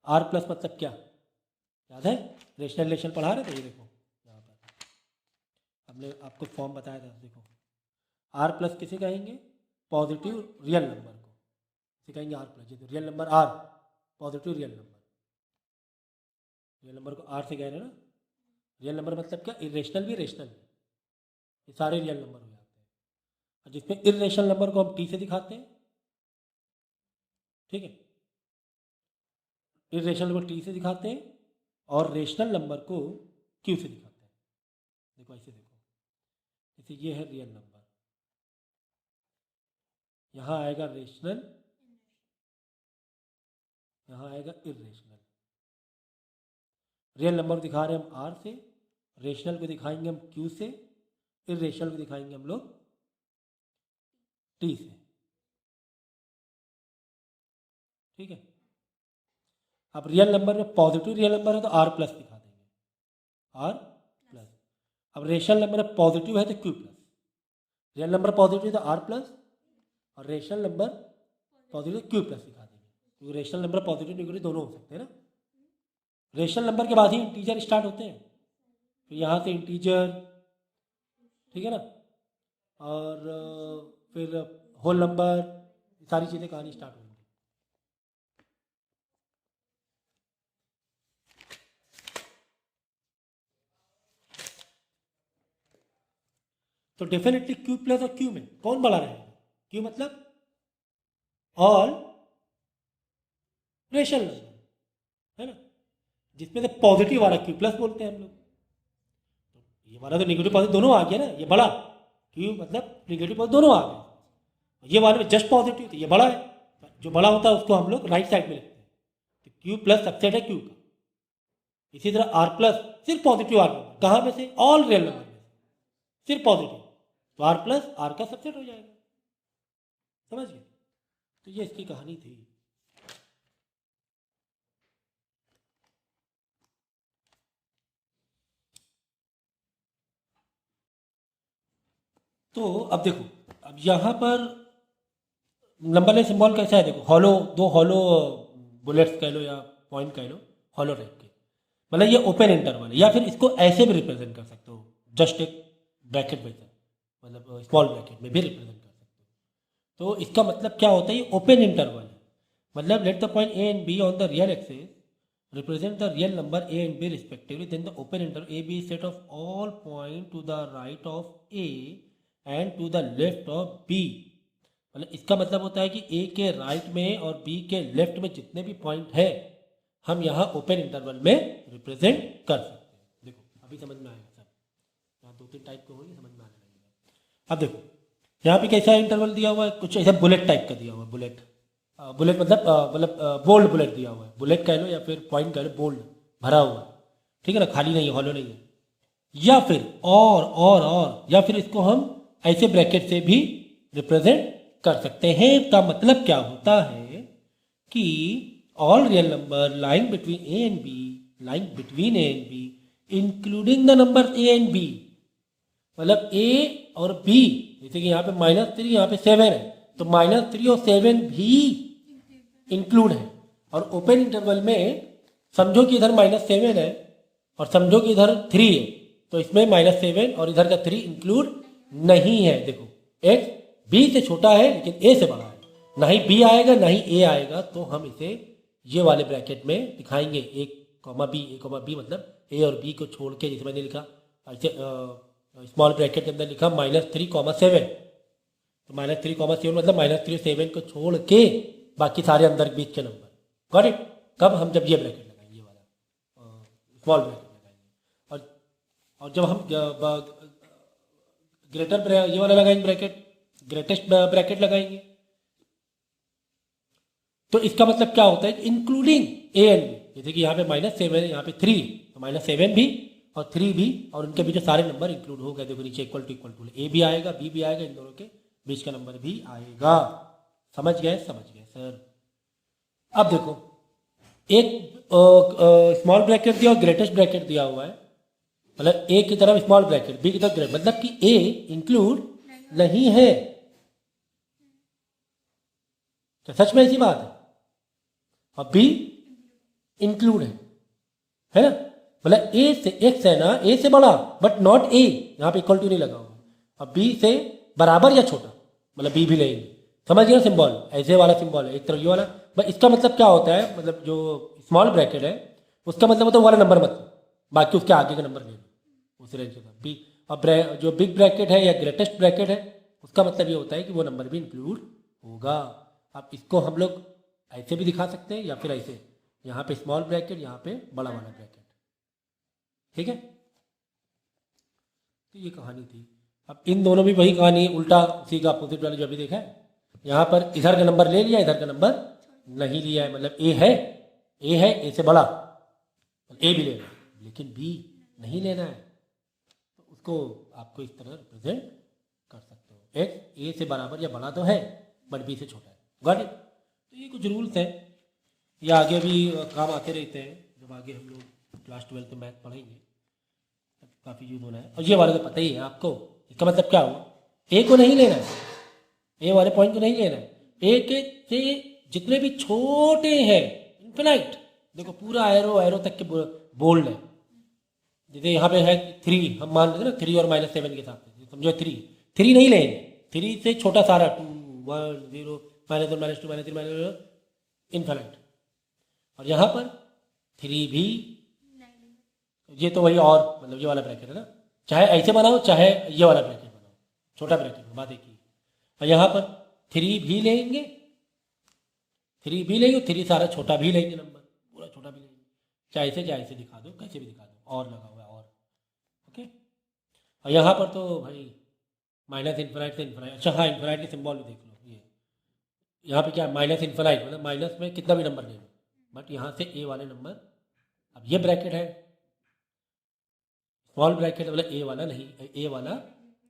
R प्लस मतलब क्या, याद है? रेशनल रिलेशन पढ़ा रहे थे, ये देखो यहाँ पर हमने आपको फॉर्म बताया था, देखो R प्लस किसे कहेंगे? पॉजिटिव रियल नंबर को किसे कहेंगे? R plus. जैसे real number R, positive real number, real number को R से कह रहे हैं ना। रियल नंबर मतलब क्या? इरेशनल भी रेशनल, ये सारे रियल नंबर हो जाते हैं। और जिसमें इरेशनल नंबर को हम T से दिखाते हैं, ठीक है, इरेशनल नंबर T से दिखाते हैं और रेशनल नंबर को Q से दिखाते हैं। देखो ऐसे देखो, जैसे ये है रियल नंबर, यहाँ आएगा रेशनल, यहाँ आएगा इरेशनल। रियल नंबर को दिखा रहे हैं हम R से, रेशनल को दिखाएंगे हम Q से, इरेशनल को दिखाएंगे हम लोग T से, ठीक है। अब रियल नंबर में पॉजिटिव रियल नंबर है तो R प्लस दिखा देंगे, R प्लस। अब रेशनल नंबर पॉजिटिव है तो Q plus, real number positive तो R प्लस और rational number positive Q plus दिखा देंगे, क्योंकि रेशनल नंबर पॉजिटिव नेगेटिव दोनों हो सकते हैं ना। रेशनल नंबर के बाद ही इंटीजर स्टार्ट होते हैं, तो यहाँ से इंटीजर, ठीक है ना, और फिर होल नंबर, सारी चीज़ें कहानी स्टार्ट होंगी। तो डेफिनेटली Q प्लस और Q में कौन बड़ा रहेगा? Q मतलब ऑल रेशनल नंबर, है ना, जिसमें से पॉजिटिव वाला Q प्लस बोलते हैं हम लोग। तो ये वाला तो नेगेटिव पॉजिटिव दोनों आ गया ना, ये बड़ा Q मतलब नेगेटिव पॉजिटिव दोनों आ गए। ये वाले में जस्ट पॉजिटिव, तो ये बड़ा है, जो बड़ा होता है उसको हम लोग राइट साइड में लिखते हैं। तो Q प्लस सबसेट है Q का। इसी तरह R प्लस सिर्फ पॉजिटिव R नंबर, कहाँ में से? ऑल रियल नंबर में। सिर्फ पॉजिटिव, तो आर प्लस आर का सबसेट हो जाएगा। समझ गए? तो ये इसकी कहानी थी। तो अब देखो, अब यहाँ पर नंबर लाइन सिंबल कैसा है, देखो हॉलो, दो हॉलो बुलेट्स कह लो या पॉइंट कह लो, हॉलो टाइप के, मतलब ये ओपन इंटरवल है, या फिर इसको ऐसे भी रिप्रेजेंट कर सकते हो, जस्ट एक ब्रैकेट वैसा, मतलब स्मॉल ब्रैकेट में भी रिप्रेजेंट कर सकते हो। तो इसका मतलब क्या होता है, ये ओपन इंटरवल है, मतलब let the point A and be on the real axis represent the real number a and b respectively, then the open interval a b is set of all point to the right of a and to the left of b। मतलब इसका मतलब होता है कि a के right में और b के लेफ्ट में जितने भी पॉइंट है हम यहाँ ओपन इंटरवल में रिप्रेजेंट कर सकते हैं। देखो अभी समझ में आएगा सब, यहाँ दो तीन टाइप के होंगे, समझ में आने लगेगा। अब देखो यहाँ पे कैसा इंटरवल दिया हुआ है, कुछ ऐसा बुलेट टाइप का दिया हुआ है, बुलेट बुलेट मतलब बोल्ड बुलेट दिया हुआ है, बुलेट कह लो या फिर पॉइंट कह लो, बोल्ड भरा हुआ है, ठीक है ना, खाली नहीं है, हॉलो नहीं है। या फिर और या फिर इसको हम ऐसे ब्रैकेट से भी रिप्रेजेंट कर सकते हैं। का मतलब क्या होता है कि all real number lying between A and B, lying between A and B including the number A and B, मतलब ए और बी, जैसे कि यहाँ पे -3 यहाँ पे 7 है, तो -3 और 7 भी इंक्लूड है। और ओपन इंटरवल में समझो कि इधर -7 है और समझो कि इधर 3 है, तो इसमें -7 और इधर का 3 इंक्लूड नहीं है। देखो x b से छोटा है लेकिन a से बड़ा है, ना ही b आएगा ना ही a आएगा, तो हम इसे ये वाले ब्रैकेट में दिखाएंगे, a, b मतलब a और b को छोड़ के, जैसे मैंने लिखा ऐसे स्मॉल ब्रैकेट के अंदर लिखा -3,7, तो -3,7 मतलब -3 7 को छोड़ के बाकी सारे अंदर बीच के नंबर। Got it? कब? हम जब ये ब्रैकेट लगाएंगे, ये वाला स्मॉल ब्रैकेट लगाएंगे, और जब हम ग्रेटर ये वाला लगाएंगे ब्रैकेट, ग्रेटेस्ट ब्रैकेट लगाएंगे, तो इसका मतलब क्या होता है, इंक्लूडिंग ए एंड बी, जैसे कि यहाँ पे -7 है, यहाँ पे 3, तो -7 भी और 3 भी, और उनके बीच सारे नंबर इंक्लूड हो गए। देखो नीचे इक्वल टू ए भी आएगा, बी भी आएगा, इन दोनों के बीच का नंबर भी आएगा। समझ गए? समझ गए सर। अब देखो एक स्मॉल ब्रैकेट दिया और ग्रेटेस्ट ब्रैकेट दिया हुआ है, मतलब ए की तरफ स्मॉल ब्रैकेट, बी की तरफ ग्रेट, मतलब कि ए इंक्लूड नहीं है। तो सच में ऐसी बात है, और बी इंक्लूड है ना, मतलब ए से एक्स है ना, ए से बड़ा बट नॉट ए, यहाँ पे इक्वल टू नहीं लगा हुआ, और बी से बराबर या छोटा, मतलब बी भी लेंगे। समझ गए सिंबल? ऐसे वाला सिंबल है, एक तरफ ये वाला, बस इसका मतलब क्या होता है, मतलब जो स्मॉल ब्रैकेट है उसका मतलब होता है वाला नंबर मत, बाकी उसके आगे का नंबर ले लो उस रेंज का। बी और जो बिग ब्रैकेट है या ग्रेटेस्ट ब्रैकेट है उसका मतलब ये होता है कि वो नंबर भी इंक्लूड होगा। अब इसको हम लोग ऐसे भी दिखा सकते हैं या फिर ऐसे, यहाँ पे स्मॉल ब्रैकेट, यहाँ पे बड़ा वाला ब्रैकेट, ठीक है। तो ये कहानी थी। अब इन दोनों भी वही कहानी है, उल्टा उसी का अपोजिट वाला जो अभी देखा है, यहाँ पर इधर का नंबर ले लिया, इधर का नंबर नहीं लिया है, मतलब ए है, ए से बड़ा, ए भी लेना है लेकिन बी नहीं लेना है, तो उसको आपको इस तरह रिप्रेजेंट कर सकते हो। एक्स ए से बराबर या बड़ा तो है बट बी से छोटा है। Got it? तो ये कुछ रूल्स हैं, ये आगे भी काम आते रहते हैं, जब आगे हम लोग क्लास 12 में मैथ पढ़ेंगे काफ़ी यूज होना है। और ये वाला तो पता ही है आपको, इसका मतलब क्या हुआ, ए को नहीं लेना है, ए वाले पॉइंट को नहीं लेना है, ए के से जितने भी छोटे हैं इन्फिनाइट, देखो पूरा एरो तक के बोल्ड है, जैसे यहाँ पे है 3, हम मान लेते ना 3 और -7 के साथ, समझो 3 नहीं लेंगे, 3 से छोटा सारा 2 1 0 -1 -2 -3 इन्फिनाइट, और यहाँ पर 3 भी, ये तो वही, और मतलब ये वाला ब्रैकेट है ना, चाहे ऐसे बनाओ चाहे ये वाला ब्रैकेट बनाओ, छोटा ब्रैकेट में बात एक ही। और यहाँ पर 3 भी लेंगे, 3 सारा छोटा भी लेंगे, नंबर पूरा छोटा भी लेंगे, चाहे ऐसे दिखा दो, कैसे भी दिखा दो, और लगा हुआ है और, ओके। और यहाँ पर तो भाई -इन्फिनाइट से इन्फिनाइट, अच्छा हाँ इन्फिनाइट के सिंबल भी देख लो, ये यहाँ पे क्या है, -इन्फिनाइट मतलब माइनस में कितना भी नंबर ले लो, बट यहाँ से ए वाले नंबर, अब ये ब्रैकेट है स्मॉल ब्रैकेट, मतलब ए वाला नहीं, ए वाला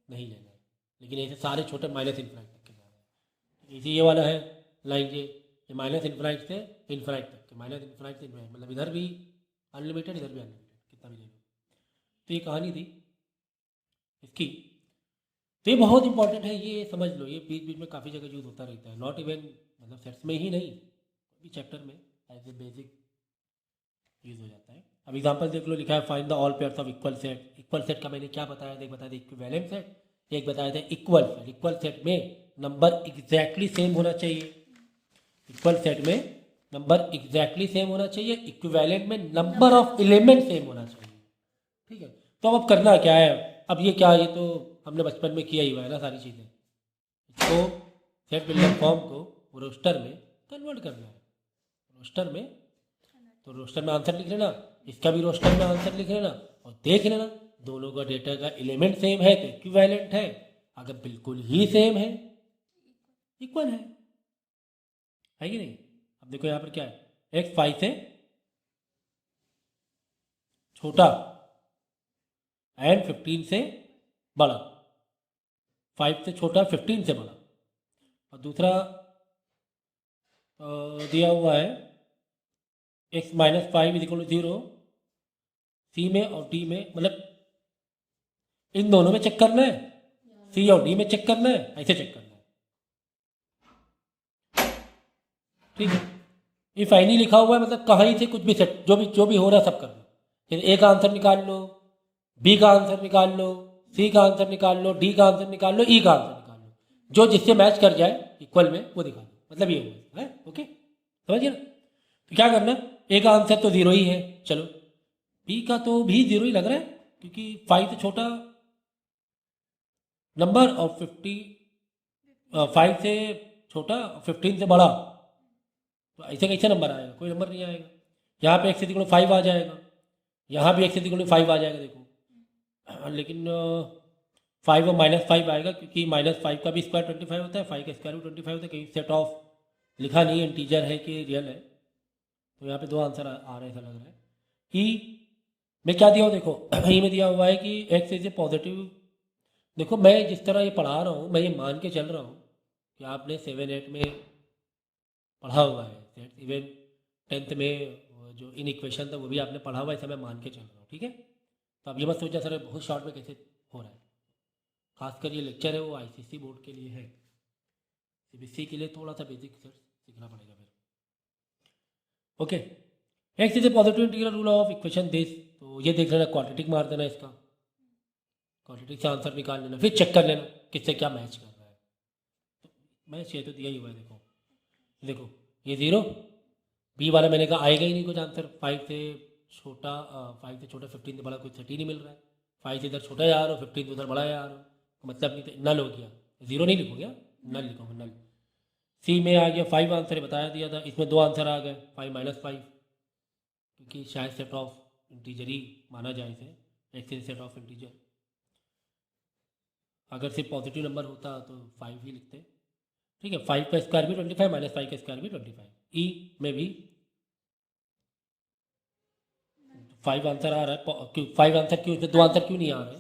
नहीं लेना है, लेकिन ऐसे सारे छोटे माइनस इन्फिनाइट तक के जा रहे हैं। इसी ये वाला है लाइन ये माइनस इन्फिनाइट से इन्फिनाइट तक के, माइनस इन्फिनाइट से इन्फिनाइट, मतलब इधर भी अनलिमिटेड इधर भी अनलिमिटेड, कितना भी ले लो। तो ये कहानी थी इसकी। तो ये बहुत इंपॉर्टेंट है, ये समझ लो, ये बीच बीच में काफ़ी जगह यूज़ होता रहता है, नॉट इवन मतलब सेट्स में ही नहीं, भी चैप्टर में एज ए बेसिक यूज़ हो जाता है। अब एग्जांपल देख लो, लिखा है find the all pairs of equal set. Equal set का मैंने क्या बताया था, एक बताया था इक्विवेलेंट सेट, एक बताया था इक्वल सेट। इक्वल सेट में नंबर एग्जैक्टली सेम होना चाहिए, इक्वल सेट में नंबर एग्जैक्टली सेम होना चाहिए, इक्विवेलेंट में नंबर ऑफ एलिमेंट सेम होना चाहिए। ठीक है, तो अब करना क्या है, अब ये क्या, ये तो हमने बचपन में किया ही हुआ है ना सारी चीज़ें। इसको सेट बिल्डर फॉर्म को रोस्टर में कन्वर्ट करना है, रोस्टर में, तो रोस्टर में आंसर लिख लेना, इसका भी रोस्टर में आंसर लिख लेना, और देख लेना दोनों का डेटा का एलिमेंट सेम है तो इक्विवेलेंट है, अगर बिल्कुल ही सेम है इक्वल है कि नहीं। अब देखो यहाँ पर क्या है, x 5 से छोटा एंड 15 से बड़ा, 5 से छोटा 15 से बड़ा, और दूसरा दिया हुआ है x minus 5 is equal to 0 C में और डी में, मतलब इन दोनों में चेक करना है, सी और डी में चेक करना है, ऐसे चेक करना है। ठीक है, ये फाइनली लिखा हुआ है, मतलब कहीं से कुछ भी सेट जो भी हो रहा है सब करना। फिर ए का आंसर निकाल लो, बी का आंसर निकाल लो, सी का आंसर निकाल लो, डी का आंसर निकाल लो, ई का आंसर निकाल लो, जो जिससे मैच कर जाए इक्वल में वो दिखा दो, मतलब ये हुआ है। ओके, समझिए ना। तो क्या करना, ए का आंसर तो 0 ही है, चलो बी का तो भी 0 ही लग रहा है, क्योंकि 5 से छोटा नंबर और 5 से छोटा और 15 से बड़ा, तो ऐसे कैसे नंबर आएगा, कोई नंबर नहीं आएगा। यहाँ पे x इक्वल 5 आ जाएगा, यहाँ भी x इक्वल 5 आ जाएगा, देखो, लेकिन 5 और -5 आएगा, क्योंकि -5 का भी स्क्वायर 25 होता है, 5 का स्क्वायर भी 25 होता है, कहीं सेट ऑफ लिखा नहीं है इंटीजर है कि रियल है, तो यहाँ पे दो आंसर आ रहे हैं, ऐसा लग रहा है। ई में क्या दिया हो, देखो ई में दिया हुआ है कि x इज ए पॉजिटिव। देखो मैं जिस तरह ये पढ़ा रहा हूँ, मैं ये मान के चल रहा हूँ कि आपने 7-8 में पढ़ा हुआ है, इवन 10th में जो इन इक्वेशन था वो भी आपने पढ़ा हुआ है, ऐसा मैं मान के चल रहा हूँ। ठीक है, तो अब ये मत सोचा सर बहुत शॉर्ट में कैसे हो रहा है, खासकर ये लेक्चर है वो आईसीएसई बोर्ड के लिए है, सीबीएसई के लिए थोड़ा सा बेसिक सीखना पड़ेगा फिर। Okay, x is A positive integral rule of equation this, तो ये देख लेना, क्वाड्रेटिक मार देना इसका, क्वाड्रेटिक से आंसर निकाल लेना, फिर चेक कर लेना किससे क्या मैच कर रहा है। तो मैच ये तो दिया ही हुआ है, देखो देखो ये 0, बी वाला मैंने कहा आएगा ही नहीं कुछ आंसर, 5 से छोटा 15 से बड़ा कोई सेट ही नहीं मिल रहा है, 5 से इधर छोटा है यार और 15 से उधर बड़ा है यार, मतलब नहीं, तो नल हो गया, 0 नहीं लिखोगे, नल लिखोगे, नल। सी में आ गया 5 आंसर बताया दिया था, इसमें 2 आंसर आ गए, 5 -5, क्योंकि शायद सेट ऑफ इंटीजर ही माना जाए इसे, x is set of integer, अगर सिर्फ पॉजिटिव नंबर होता तो 5 ही लिखते। ठीक है, 5 का स्क्वायर भी 25, -5 का स्क्वायर भी 25। ई में भी 5 आंसर आ रहा है, क्यों 5 आंसर क्यों, इसमें 2 आंसर क्यों नहीं आ रहे,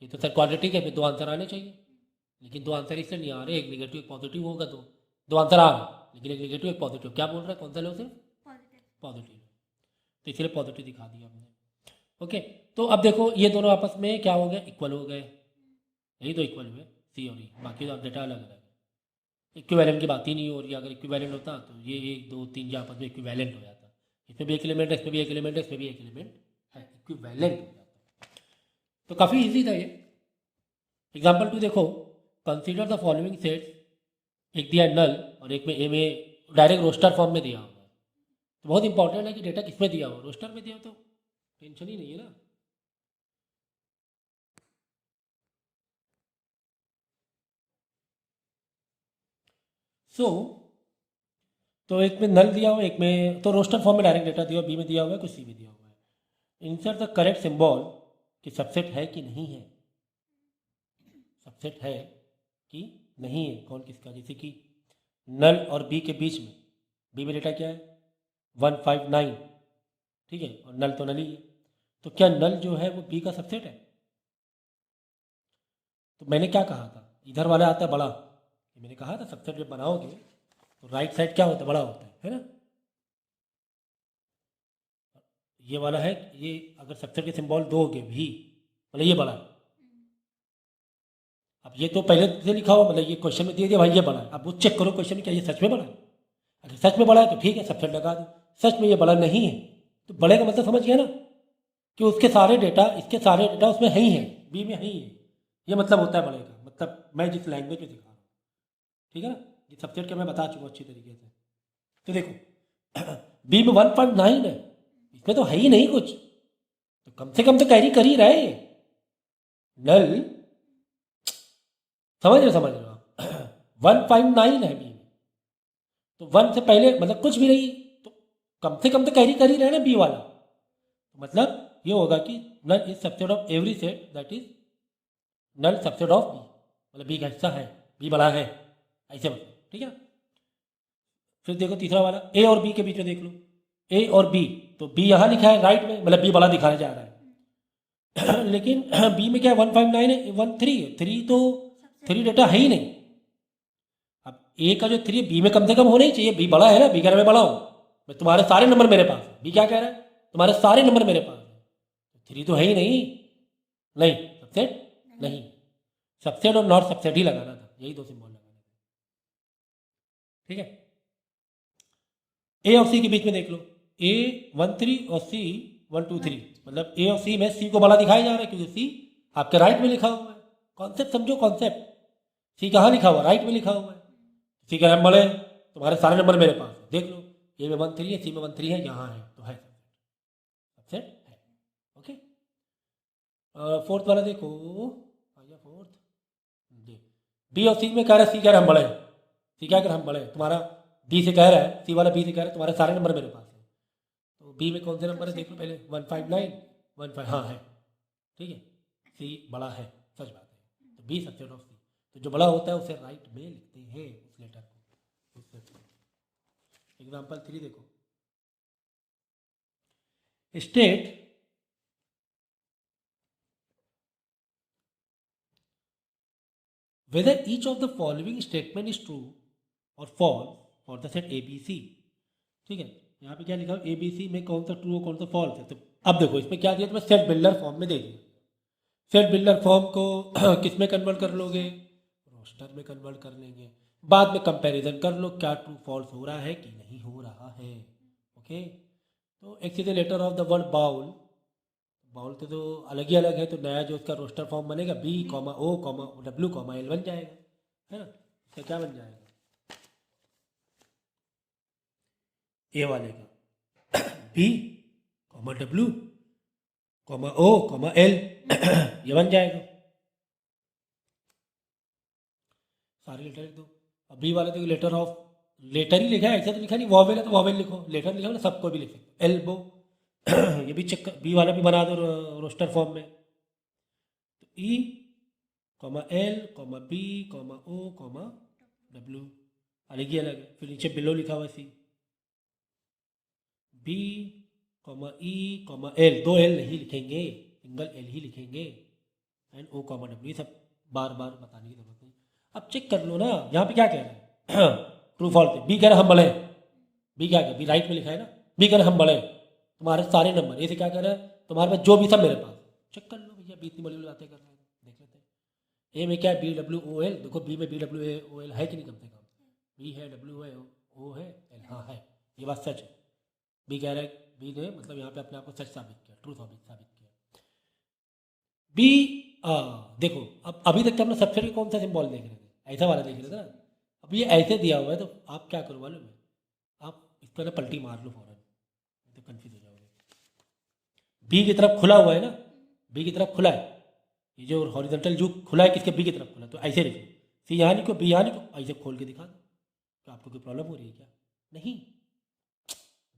ये तो सर क्वाड्रेटिक है, इसमें 2 आंसर आने चाहिए, लेकिन 2 आंसर इसलिए नहीं आ रहे, एक नेगेटिव एक पॉजिटिव होगा, तो 2 आंसर आ रहे हैं, लेकिन एक नेगेटिव एक पॉजिटिव, क्या बोल रहा है, कौन सा लो, सिर्फ पॉजिटिव, तो इसलिए पॉजिटिव दिखा दिया हमने। ओके, तो अब देखो ये दोनों आपस में क्या हो गए, इक्वल हो गए, यही तो इक्वल हुए सी और ई, बाकी तो डेटा अलग अलग है, इक्विवेलेंट की बात ही नहीं हो रही, अगर इक्विवेलेंट होता तो ये 1 2 3 जो आपस में इक्विवेलेंट हो जाता, इसमें भी एक एलिमेंट है, इसमें भी एक एलिमेंट है, इसमें भी एक एलिमेंट है, इक्विवेलेंट हो जाता। तो काफ़ी इजी था ये। एग्जाम्पल 2 देखो, कंसीडर द फॉलोइंग सेट्स, एक दिया नल और एक में ए में डायरेक्ट रोस्टर फॉर्म में दिया हुआ है, तो बहुत इंपॉर्टेंट है कि डेटा किस में दिया हो, रोस्टर में दिया हो तो टेंशन ही नहीं है ना। तो एक में नल दिया हुआ है, एक में तो रोस्टर फॉर्म में डायरेक्ट डेटा दिया हुआ, बी में दिया हुआ है, कुछ सी में दिया हुआ है। इंसर्ट द करेक्ट सिंबल कि सबसेट है कि नहीं है, सबसेट है कि नहीं है, कौन किसका, जैसे कि नल और बी के बीच में, बी में डेटा क्या है 159, ठीक है, और नल तो नल ही है, तो क्या नल जो है वो बी का सबसेट है, तो मैंने क्या कहा था, इधर वाला आता है बड़ा, ये मैंने कहा था सबसेट जब बनाओगे तो राइट साइड क्या होता है, बड़ा होता है ना। ये वाला है, ये अगर सबसेट के सिंबल दोगे भी मतलब ये बड़ा है। अब ये तो पहले से लिखा हुआ, मतलब ये क्वेश्चन में दे दिया भाई ये बड़ा है, अब वो चेक करो क्वेश्चन में क्या ये सच में बड़ा है। अगर सच में बड़ा है तो ठीक है, सबसेट लगा दो। सच में ये बड़ा नहीं है तो बड़े का मतलब समझ गया ना, कि उसके सारे डेटा, इसके सारे डेटा उसमें है ही है, बी में है ही है। ये मतलब होता है बड़े का, मतलब मैं जिस लैंग्वेज में सिखा रहा हूँ, ठीक है ना। ये सबसेट का मैं बता चुका हूँ अच्छी तरीके से। तो देखो बी में 1.9 है, इसमें तो है ही नहीं कुछ, तो कम से कम तो कैरी कर ही रहे नल। समझ रहे हो आप 1.9 है बी में, तो 1 से पहले मतलब कुछ भी नहीं, तो कम से कम तो कैरी कर ही रहे ना बी वाला। तो मतलब ये होगा कि null is subset of every set that is null subset of B, मतलब बी का हिस्सा है, बी बड़ा है, ऐसे मतलब, ठीक है। फिर देखो तीसरा वाला ए और बी के बीच में देख लो, ए और बी, तो बी यहाँ लिखा है राइट में, मतलब बी बड़ा दिखाया जा रहा है लेकिन बी में क्या है 1.9 है, 1.3 है, 3 तो 3 डेटा है ही नहीं। अब ए का जो 3 है बी में कम से कम होना ही चाहिए, बी बड़ा है ना, बी कह रहा मैं बड़ा हूँ, मैं तुम्हारे सारे नंबर मेरे पास है, बी क्या कह रहा है तुम्हारे सारे नंबर मेरे पास है, 3 तो है ही नहीं, नहीं सबसेट नहीं, सबसेट और नॉट सबसेट ही लगाना था, यही दो सिंबल लगाना था, ठीक है। ए और सी के बीच में देख लो, ए 1.3 और सी 1.2.3, मतलब ए और सी में सी को बड़ा दिखाया जा रहा है क्योंकि सी आपके राइट में लिखा हुआ है। कॉन्सेप्ट समझो, कॉन्सेप्ट, सी कहाँ लिखा हुआ, राइट में लिखा हुआ है, सी का नंबर है, तुम्हारे सारे नंबर मेरे पास है, देख लो ए में 1.3 है, सी में 1.3 है, यहाँ है तो है सबसेट है, ओके। फोर्थ वाला देखो, आइए फोर्थ, बी और सी में कह रहा है, सी कह रहा है हम बड़े हैं, सी क्या कह रहा है हम बड़े हैं, तुम्हारा बी से कह रहा है, सी वाला बी से कह रहा है तुम्हारे सारे नंबर मेरे पास है, तो बी में कौन से नंबर है देख लो पहले, 159 15, हाँ है, ठीक है, सी बड़ा है, सच बात है, तो बी सबसेट ऑफ सी, तो जो बड़ा होता है उसे राइट में लिखते हैं उस लेटर को। एग्जाम्पल 3 देखो, state whether each of the following statement is true or false for the set ABC, ठीक है। यहाँ पे क्या लिखा ए बी सी में कौन सा ट्रू और कौन सा फॉल्स है, तो अब देखो इसमें क्या दिया, तुम्हें सेट बिल्डर फॉर्म में दे दिया, सेट बिल्डर फॉर्म को किस में कन्वर्ट कर लोगे, रोस्टर में कन्वर्ट कर लेंगे, बाद में कंपैरिजन कर लो क्या ट्रू फॉल्स हो रहा है कि नहीं हो रहा है, ओके। तो एक चीज़ letter of the word bowl, bowl तो अलग ही अलग है, तो नया जो उसका रोस्टर फॉर्म बनेगा B comma O comma W comma L बन जाएगा, है ना। इसका क्या बन जाएगा ए वाले का B comma W comma O comma L ये बन जाएगा, सारे लेटर लिख दो। अब बी वाले तो लेटर ऑफ, लेटर ही लिखा है, ऐसा तो लिखा नहीं, वॉवेल है तो वॉवेल लिखो, लेटर लिखा ना सबको भी लिख सकते, एल्बो ये भी चेक बी वाला भी बना दो रोस्टर फॉर्म में, तो E comma L comma B comma O comma W अलग ही अलग है, फिर नीचे बिलो लिखा हुआ C, B comma E comma L, दो एल नहीं लिखेंगे, सिंगल एल ही लिखेंगे, एंड ओ कॉमा डब्ल्यू, ये सब बार बार बताने की जरूरत नहीं। अब चेक कर लो ना यहाँ पे क्या कह रहे हैं ट्रू फॉल्स, बी कह रहे हम बड़े हैं, बी क्या कह, बी राइट में लिखा है ना, बी कह रहे हम बड़े हैं, तुम्हारे सारे नंबर, ए से क्या कह रहा है तुम्हारे पास जो भी सब मेरे पास, चेक कर लो भैया, बी इतनी बड़ी बड़ी बातें कर रहे हैं, देख लेते हैं ए में क्या है बी डब्ल्यू ओ एल, देखो बी में बी डब्ल्यू ओ एल है कि नहीं, कम से कम बी है डब्ल्यू है ओ है एल, हाँ है, ये बात सच है, बी कह रहा है, बी ने मतलब यहाँ पे अपने आप को सच साबित किया, ट्रू साबित किया। बी देखो अब अभी तक तो हमने सबसे कौन सा सिंबल देख रहे थे, ऐसा वाला देख रहे थे ना, अब ये ऐसे दिया हुआ है तो आप क्या करो मालूम है, आप इस पर ना पलटी मार लो फौरन, तो कंफ्यूज हो जाओगे। बी की तरफ खुला हुआ है ना, बी की तरफ खुला है, ये जो हॉरिजॉन्टल जो खुला है किसके, बी की तरफ खुला, तो ऐसे लिखो, सी यहाँ लिखो बी यहाँ लिखो, ऐसे खोल के दिखा दो, तो आपको कोई प्रॉब्लम हो रही है क्या, नहीं,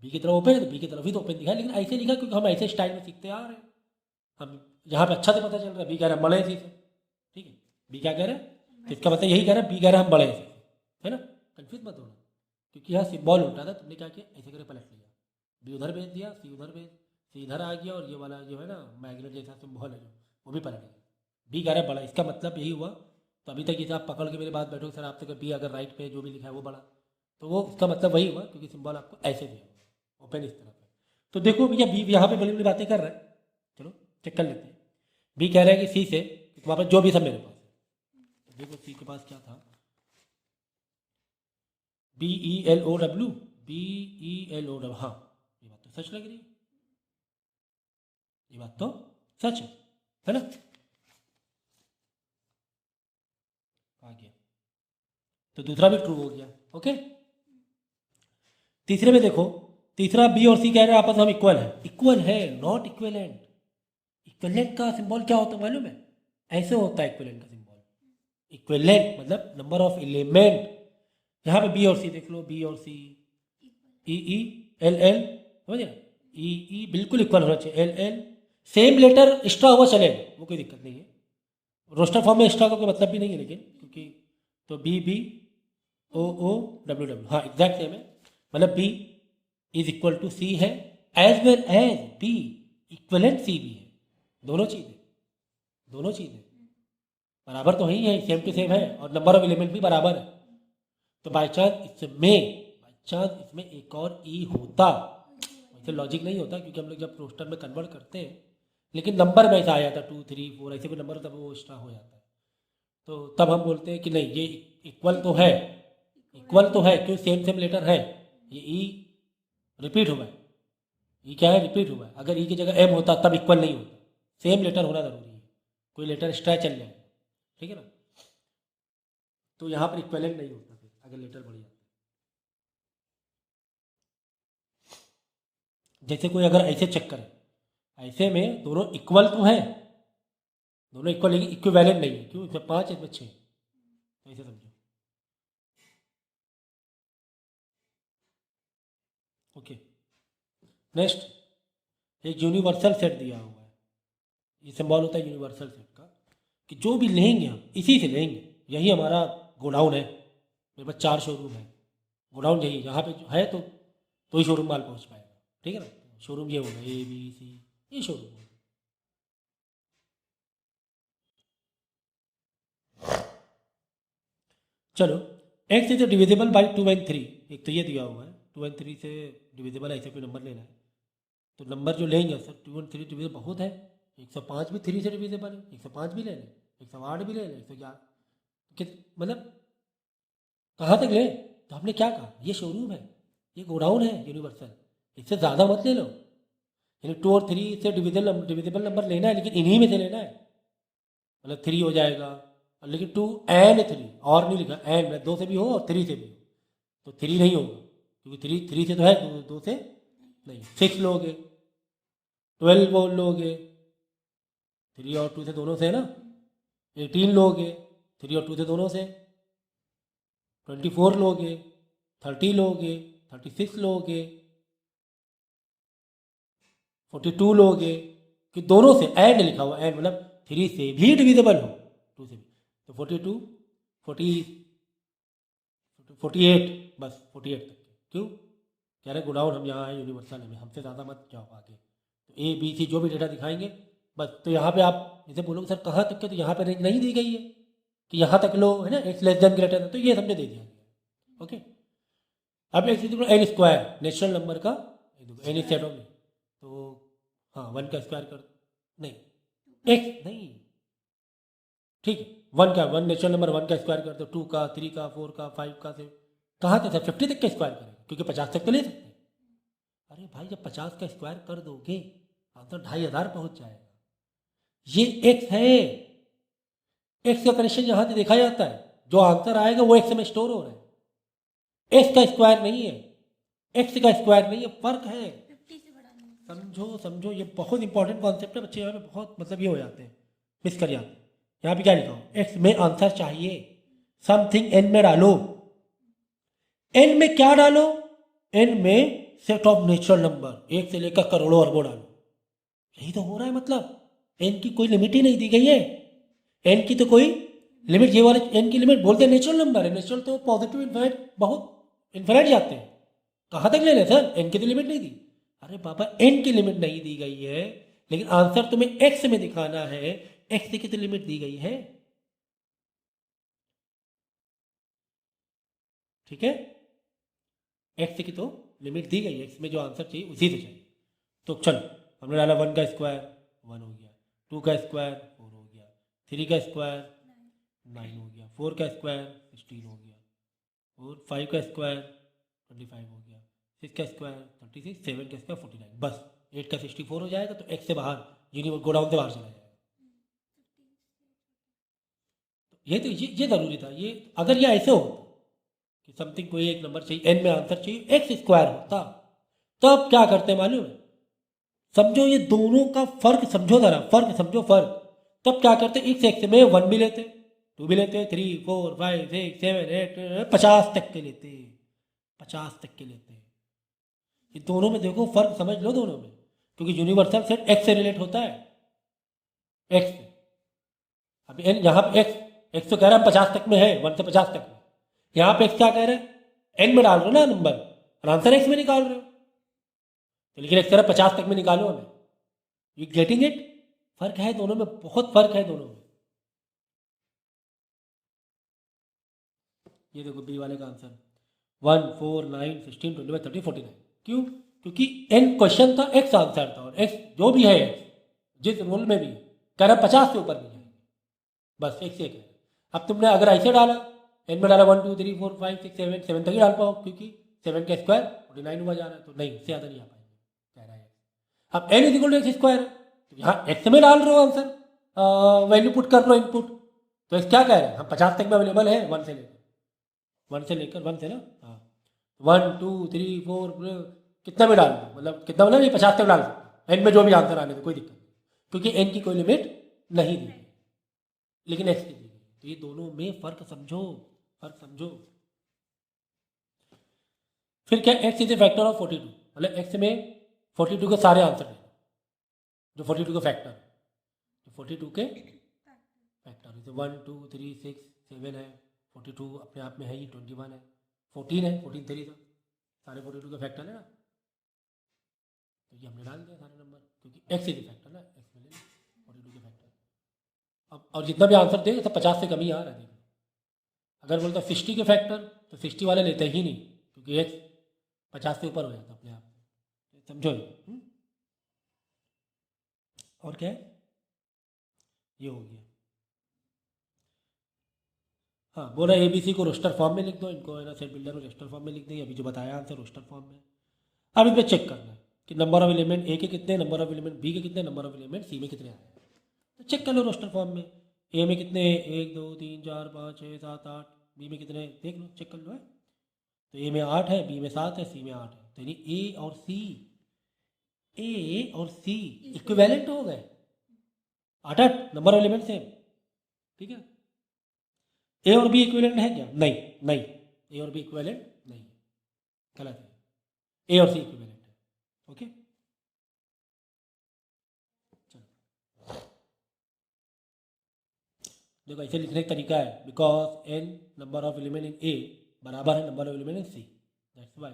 बी की तरफ ओपन है तो बी की तरफ ही तो ओपन दिखा है, लेकिन ऐसे लिखा क्योंकि हम ऐसे स्टाइल में सीखते आ रहे हैं, हम यहाँ पे अच्छा से पता चल रहा है, बी कह रहा है बड़े सी से, ठीक है, बी क्या कह रहा है, तो इसका मतलब यही कह रहा है, बी कह रहा है हम बड़े से, है ना, कंफ्यूज मत होना, क्योंकि यहाँ सिंबल उल्टा था, तुमने क्या किया ऐसे करके पलट लिया, बी उधर भेज दिया, सी उधर भेज, सी इधर आ गया, और ये वाला जो है ना मैग्नेट जैसा सिंबल है जो वो भी पलट गया, बी कह रहा है बड़ा, इसका मतलब यही हुआ। तो अभी तक जैसे आप पकड़ के मेरे बात बैठो सर आपसे बी अगर राइट पे जो भी लिखा है वो बड़ा, तो वो उसका मतलब वही हुआ क्योंकि सिंबल आपको ऐसे दिया हुआ ओपन इस तरफ है। तो देखो भैया बी यहाँ पे बड़ी बड़ी बातें कर रहा है, चलो चेक कर लेते हैं। बी कह रहा है कि सी से कि तुम्हारे पास जो भी सब मेरे पास है। तो देखो सी के पास क्या था, BELOW, BELOW, हाँ ये बात तो सच लग रही है, ये बात तो सच है ना। आ गया, तो दूसरा भी ट्रू हो गया। ओके, तीसरे में देखो, तीसरा बी और सी कह रहे हैं आपस में हम इक्वल है, इक्वल है नॉट इक्विवेलेंट। इक्विवेलेंट का सिंबल क्या होता है मालूम है, ऐसे होता है इक्विवेलेंट का सिंबल। इक्विवेलेंट मतलब नंबर ऑफ एलिमेंट। यहाँ पे बी और सी देख लो, बी और सी, EELL, समझे ना, EE बिल्कुल इक्वल होना चाहिए, LL सेम लेटर एक्स्ट्रा हुआ चलेगा, वो कोई दिक्कत नहीं है। रोस्टर फॉर्म में एक्स्ट्रा का कोई मतलब भी नहीं है लेकिन, क्योंकि तो BBOOWW, हाँ एग्जैक्ट सेम है, मतलब B is equal to C है, as well as B equivalent C भी है। दोनों चीज़ें, दोनों चीज़ें बराबर तो ही है, सेम टू सेम है, और नंबर ऑफ एलिमेंट भी बराबर है। तो बाई चांस इसमें एक और ई होता, वैसे लॉजिक नहीं होता क्योंकि हम लोग जब रोस्टर में कन्वर्ट करते हैं, लेकिन नंबर में ऐसा आ जाता 2 3 4 ऐसे कोई नंबर तब वो एक्स्ट्रा हो जाता है। तो तब हम बोलते हैं कि नहीं ये इक्वल तो है, इक्वल तो है क्यों, सेम सेम लेटर है। ये ई रिपीट हुआ है, ई क्या है, रिपीट हुआ है। अगर ई की जगह एम होता तब इक्वल नहीं होता, सेम लेटर होना ज़रूरी है, कोई लेटर एक्स्ट्रा चल जाए, ठीक है ना। तो यहाँ पर इक्वलेंट नहीं होता फिर अगर लेटर बढ़ जाता। जैसे कोई अगर ऐसे चेक करे, ऐसे में दोनों इक्वल तो है, दोनों इक्वल लेकिन इक्विवेलेंट नहीं है, क्यों, इसमें 5 इसमें 6, ऐसे समझो। ओके, नेक्स्ट एक यूनिवर्सल सेट दिया हुआ है, ये सिंबल होता है यूनिवर्सल सेट का, कि जो भी लेंगे हम इसी से लेंगे, यही हमारा गोडाउन है, मेरे पास 4 शोरूम है, गोडाउन यही यहाँ पे जो है, तो ही शोरूम माल पहुँच पाएगा, ठीक है ना। शोरूम ये होगा ABC, ये शोरूम होगा। चलो, x is divisible by 2 and 3, एक तो ये दिया हुआ है 2 एंड 3 से डिविजिबल है, ऐसे कोई नंबर लेना है तो नंबर जो लेंगे सर 2 एंड 3 डिविजिबल बहुत है, 105 भी 3 से डिविजिबल है, 105 भी ले लें, 108 भी ले लें, 111, मतलब कहाँ तक ले। तो हमने क्या कहा, ये शोरूम है, ये गोडाउन है यूनिवर्सल, इससे ज़्यादा मत ले लो, यानी 2 और 3 से डिविजिबल नंबर लेना है लेकिन इन्हीं में से लेना है, मतलब 3 हो जाएगा, लेकिन 2 एंड 3 और नहीं लिखा, एंड में 2 से भी हो और 3 से भी हो, तो 3 नहीं होगा क्योंकि 3 से तो है, 2 से नहीं। 6 लोगे, 12 बोल लोगे, 3 और 2 से दोनों से है ना, 18 लोगे, 3 और 2 से दोनों से, 24 लोगे, 30 लोगे, 36 लोगे, 42 लोगे, कि दोनों से एंड लिखा हुआ, एंड मतलब 3 से भी डिविजिबल हो 2 से भी, तो 42 48, बस 48 तक के, क्यों कह रहे गोडाउन हम यहाँ हैं यूनिवर्सल में, हमसे ज़्यादा मत जाओ आगे। तो ABC जो भी डेटा दिखाएंगे बस, तो यहाँ पे आप जैसे बोलोगे सर कहाँ तक के, तो यहाँ पे रेंज नहीं दी गई है कि यहाँ तक लो, है ना, एक्स लेस देन ग्रेटर है, तो ये समझे दे दिया गया। ओके, अब x equal N square, natural number का एन सेट होगी, तो हाँ 1 का स्क्वायर कर, नहीं एक्स नहीं, ठीक है 1 का, 1 नेचुरल नंबर 1 का स्क्वायर कर दो, 2 का, 3 का, 4 का, 5 का, से कहाँ तक सर 50 तक का स्क्वायर करें, क्योंकि 50 तक तो ले सकते हैं। अरे भाई जब 50 का स्क्वायर कर दोगे आंसर 2500 पहुंच जाएगा। ये एक्स है, एक्स का कनेक्शन यहाँ से देखा जाता है, जो आंसर आएगा वो एक्स में स्टोर हो रहा है, एक्स का स्क्वायर नहीं है, एक्स का स्क्वायर नहीं है, फर्क है। 50 से बढ़ाना है। समझो समझो, ये बहुत इंपॉर्टेंट कॉन्सेप्ट है, बच्चे यहाँ पे बहुत मतलब ये हो जाते हैं, मिस कर जाते हैं। यहाँ पे क्या लिखा हो, एक्स में आंसर चाहिए, समथिंग एन में डालो, एन में क्या डालो, एन में सेट ऑफ नेचुरल नंबर 1 से लेकर करोड़ों अरबों डालो, यही तो हो रहा है। मतलब एन की कोई लिमिट ही नहीं दी गई है, एन की तो कोई लिमिट, ये वाले एन की लिमिट बोलते हैं नेचुरल नंबर है, नेचुरल तो पॉजिटिव इन्फिनिट, बहुत इन्फिनिट जाते हैं, कहाँ तक ले लें सर, एन की तो लिमिट नहीं दी। अरे बाबा एन की लिमिट नहीं दी गई है, लेकिन आंसर तुम्हें एक्स में दिखाना है, एक्स की तो लिमिट दी गई है, ठीक है, एक्स की तो लिमिट दी गई है, एक्स में जो आंसर चाहिए उसी से चाहिए। तो चलो हमने डाला 1 का स्क्वायर 1 हो गया, 2 का स्क्वायर 4 हो गया, 3 का स्क्वायर 9 हो गया, 4 का स्क्वायर 16 हो गया, और 5 का स्क्वायर 25 हो गया, 6 का स्क्वायर 36, 7 का स्क्वायर 49, बस 8 का 64 हो जाएगा। तो एक्स से बाहर यूनिवर्स गोडाउन से बाहर चला जाएगा। तो ये ज़रूरी था। ये अगर ये ऐसे हो कि समथिंग कोई एक नंबर चाहिए, एन में आंसर चाहिए, एक्स स्क्वायर होता, तब क्या करते हैं मालूम है? समझो ये दोनों का फर्क समझो, जरा फर्क समझो, फर्क। तब क्या करते, इस एक्स में 1 भी लेते, 2 भी लेते, 3 4 5 6 7 8 50 तक के लेते, 50 तक के लेते। ये दोनों में देखो फर्क समझ लो दोनों में, क्योंकि यूनिवर्सल सेट एक्स से रिलेट होता है, एक्स से। अब यहाँ पे एक्स तो कह रहा है 50 तक में है, 1 से 50 तक में। यहाँ पे एक्स क्या कह रहे हैं, एन में डाल रहे हो ना नंबर, और आंसर एक्स में निकाल रहे हो। तो लेकिन एक्स कह रहा है 50 तक में निकालो हमें। You getting it? फर्क है दोनों में, बहुत फर्क है दोनों में। ये देखो बी वाले का आंसर 1 4 9 16 25 30 49। क्यों? क्योंकि एन क्वेश्चन था, एक्स आंसर था, और एक्स जो भी है एक्स जिस रूल में भी कह रहा है 50 से ऊपर नहीं जाएंगे, बस एक्स एक है। अब तुमने अगर ऐसे डाला, एन में डाला 1 2 3 4 5 6 7 7 तक ही डाल पाओ, क्योंकि 7 का स्क्वायर 49 हुआ जा रहा है, तो नहीं, इससे ज़्यादा नहीं आ पाएंगे, कह रहा है। अब N is equal to x square, तो यहाँ एक्स में डाल रहे हो आंसर, वैल्यू पुट कर रहे हो इनपुट, तो एक्स क्या कह रहे हैं, हम 50 तक में अवेलेबल है, 1 से लेकर 1 से ना, हाँ 1 2 3 4 कितना भी डाल दो, मतलब कितना, मतलब ये 50 तक डाल सकते, एन में जो भी आंसर आने दो, कोई दिक्कत नहीं, क्योंकि एन की कोई लिमिट नहीं दी गई, लेकिन एक्स की दी गई। तो ये दोनों में फर्क समझो, फर्क समझो। फिर क्या, x is A factor of 42, मतलब एक्स में 42 के सारे आंसर है, जो 42 का फैक्टर, तो 42 के फैक्टर जैसे 1 2 3 6 7 है, 42 अपने आप में है, ये 21 है, 14 है, 14 3 था, सारे 42 का फैक्टर है ना, तो ये हमने डाल दिया सारे नंबर, क्योंकि एक्स इज ए फैक्टर ना, एक्स में ले 42 के फैक्टर। अब और जितना भी आंसर देगा सब 50 से कम ही आ रहा है। देखो अगर बोलता 60 के फैक्टर, तो 60 वाले लेते ही नहीं, क्योंकि एक्स 50 से ऊपर हो जाता अपने आप, समझो ये। और क्या है, ये हो गया। हाँ, बोला ABC को रोस्टर फॉर्म में लिख दो, इनको है ना सेट बिल्डर में रोस्टर फॉर्म में लिख देंगे, अभी जो बताया आंसर रोस्टर फॉर्म में। अब इसमें चेक करना है कि नंबर ऑफ एलिमेंट ए के कितने, नंबर ऑफ एलिमेंट बी के कितने, नंबर ऑफ एलिमेंट सी में कितने आए हैं। तो चेक कर लो रोस्टर फॉर्म में, ए में कितने, 1 2 3 4 5 6 7 8, बी में कितने, देख लो, चेक कर लो है। तो ए में 8 है, बी में 7 है, सी में 8 है, तो यानी ए और सी इक्विवेलेंट हो गए, 8 8 नंबर ऑफ एलिमेंट सेम, ठीक है। ए और बी इक्विवेलेंट है क्या? नहीं, नहीं, ए और बी इक्विवेलेंट नहीं, गलत है, ए और सी इक्विवेलेंट है, ओके। देखो ऐसे लिखने का तरीका है, because n number of element in A बराबर है number of element in C, that's why.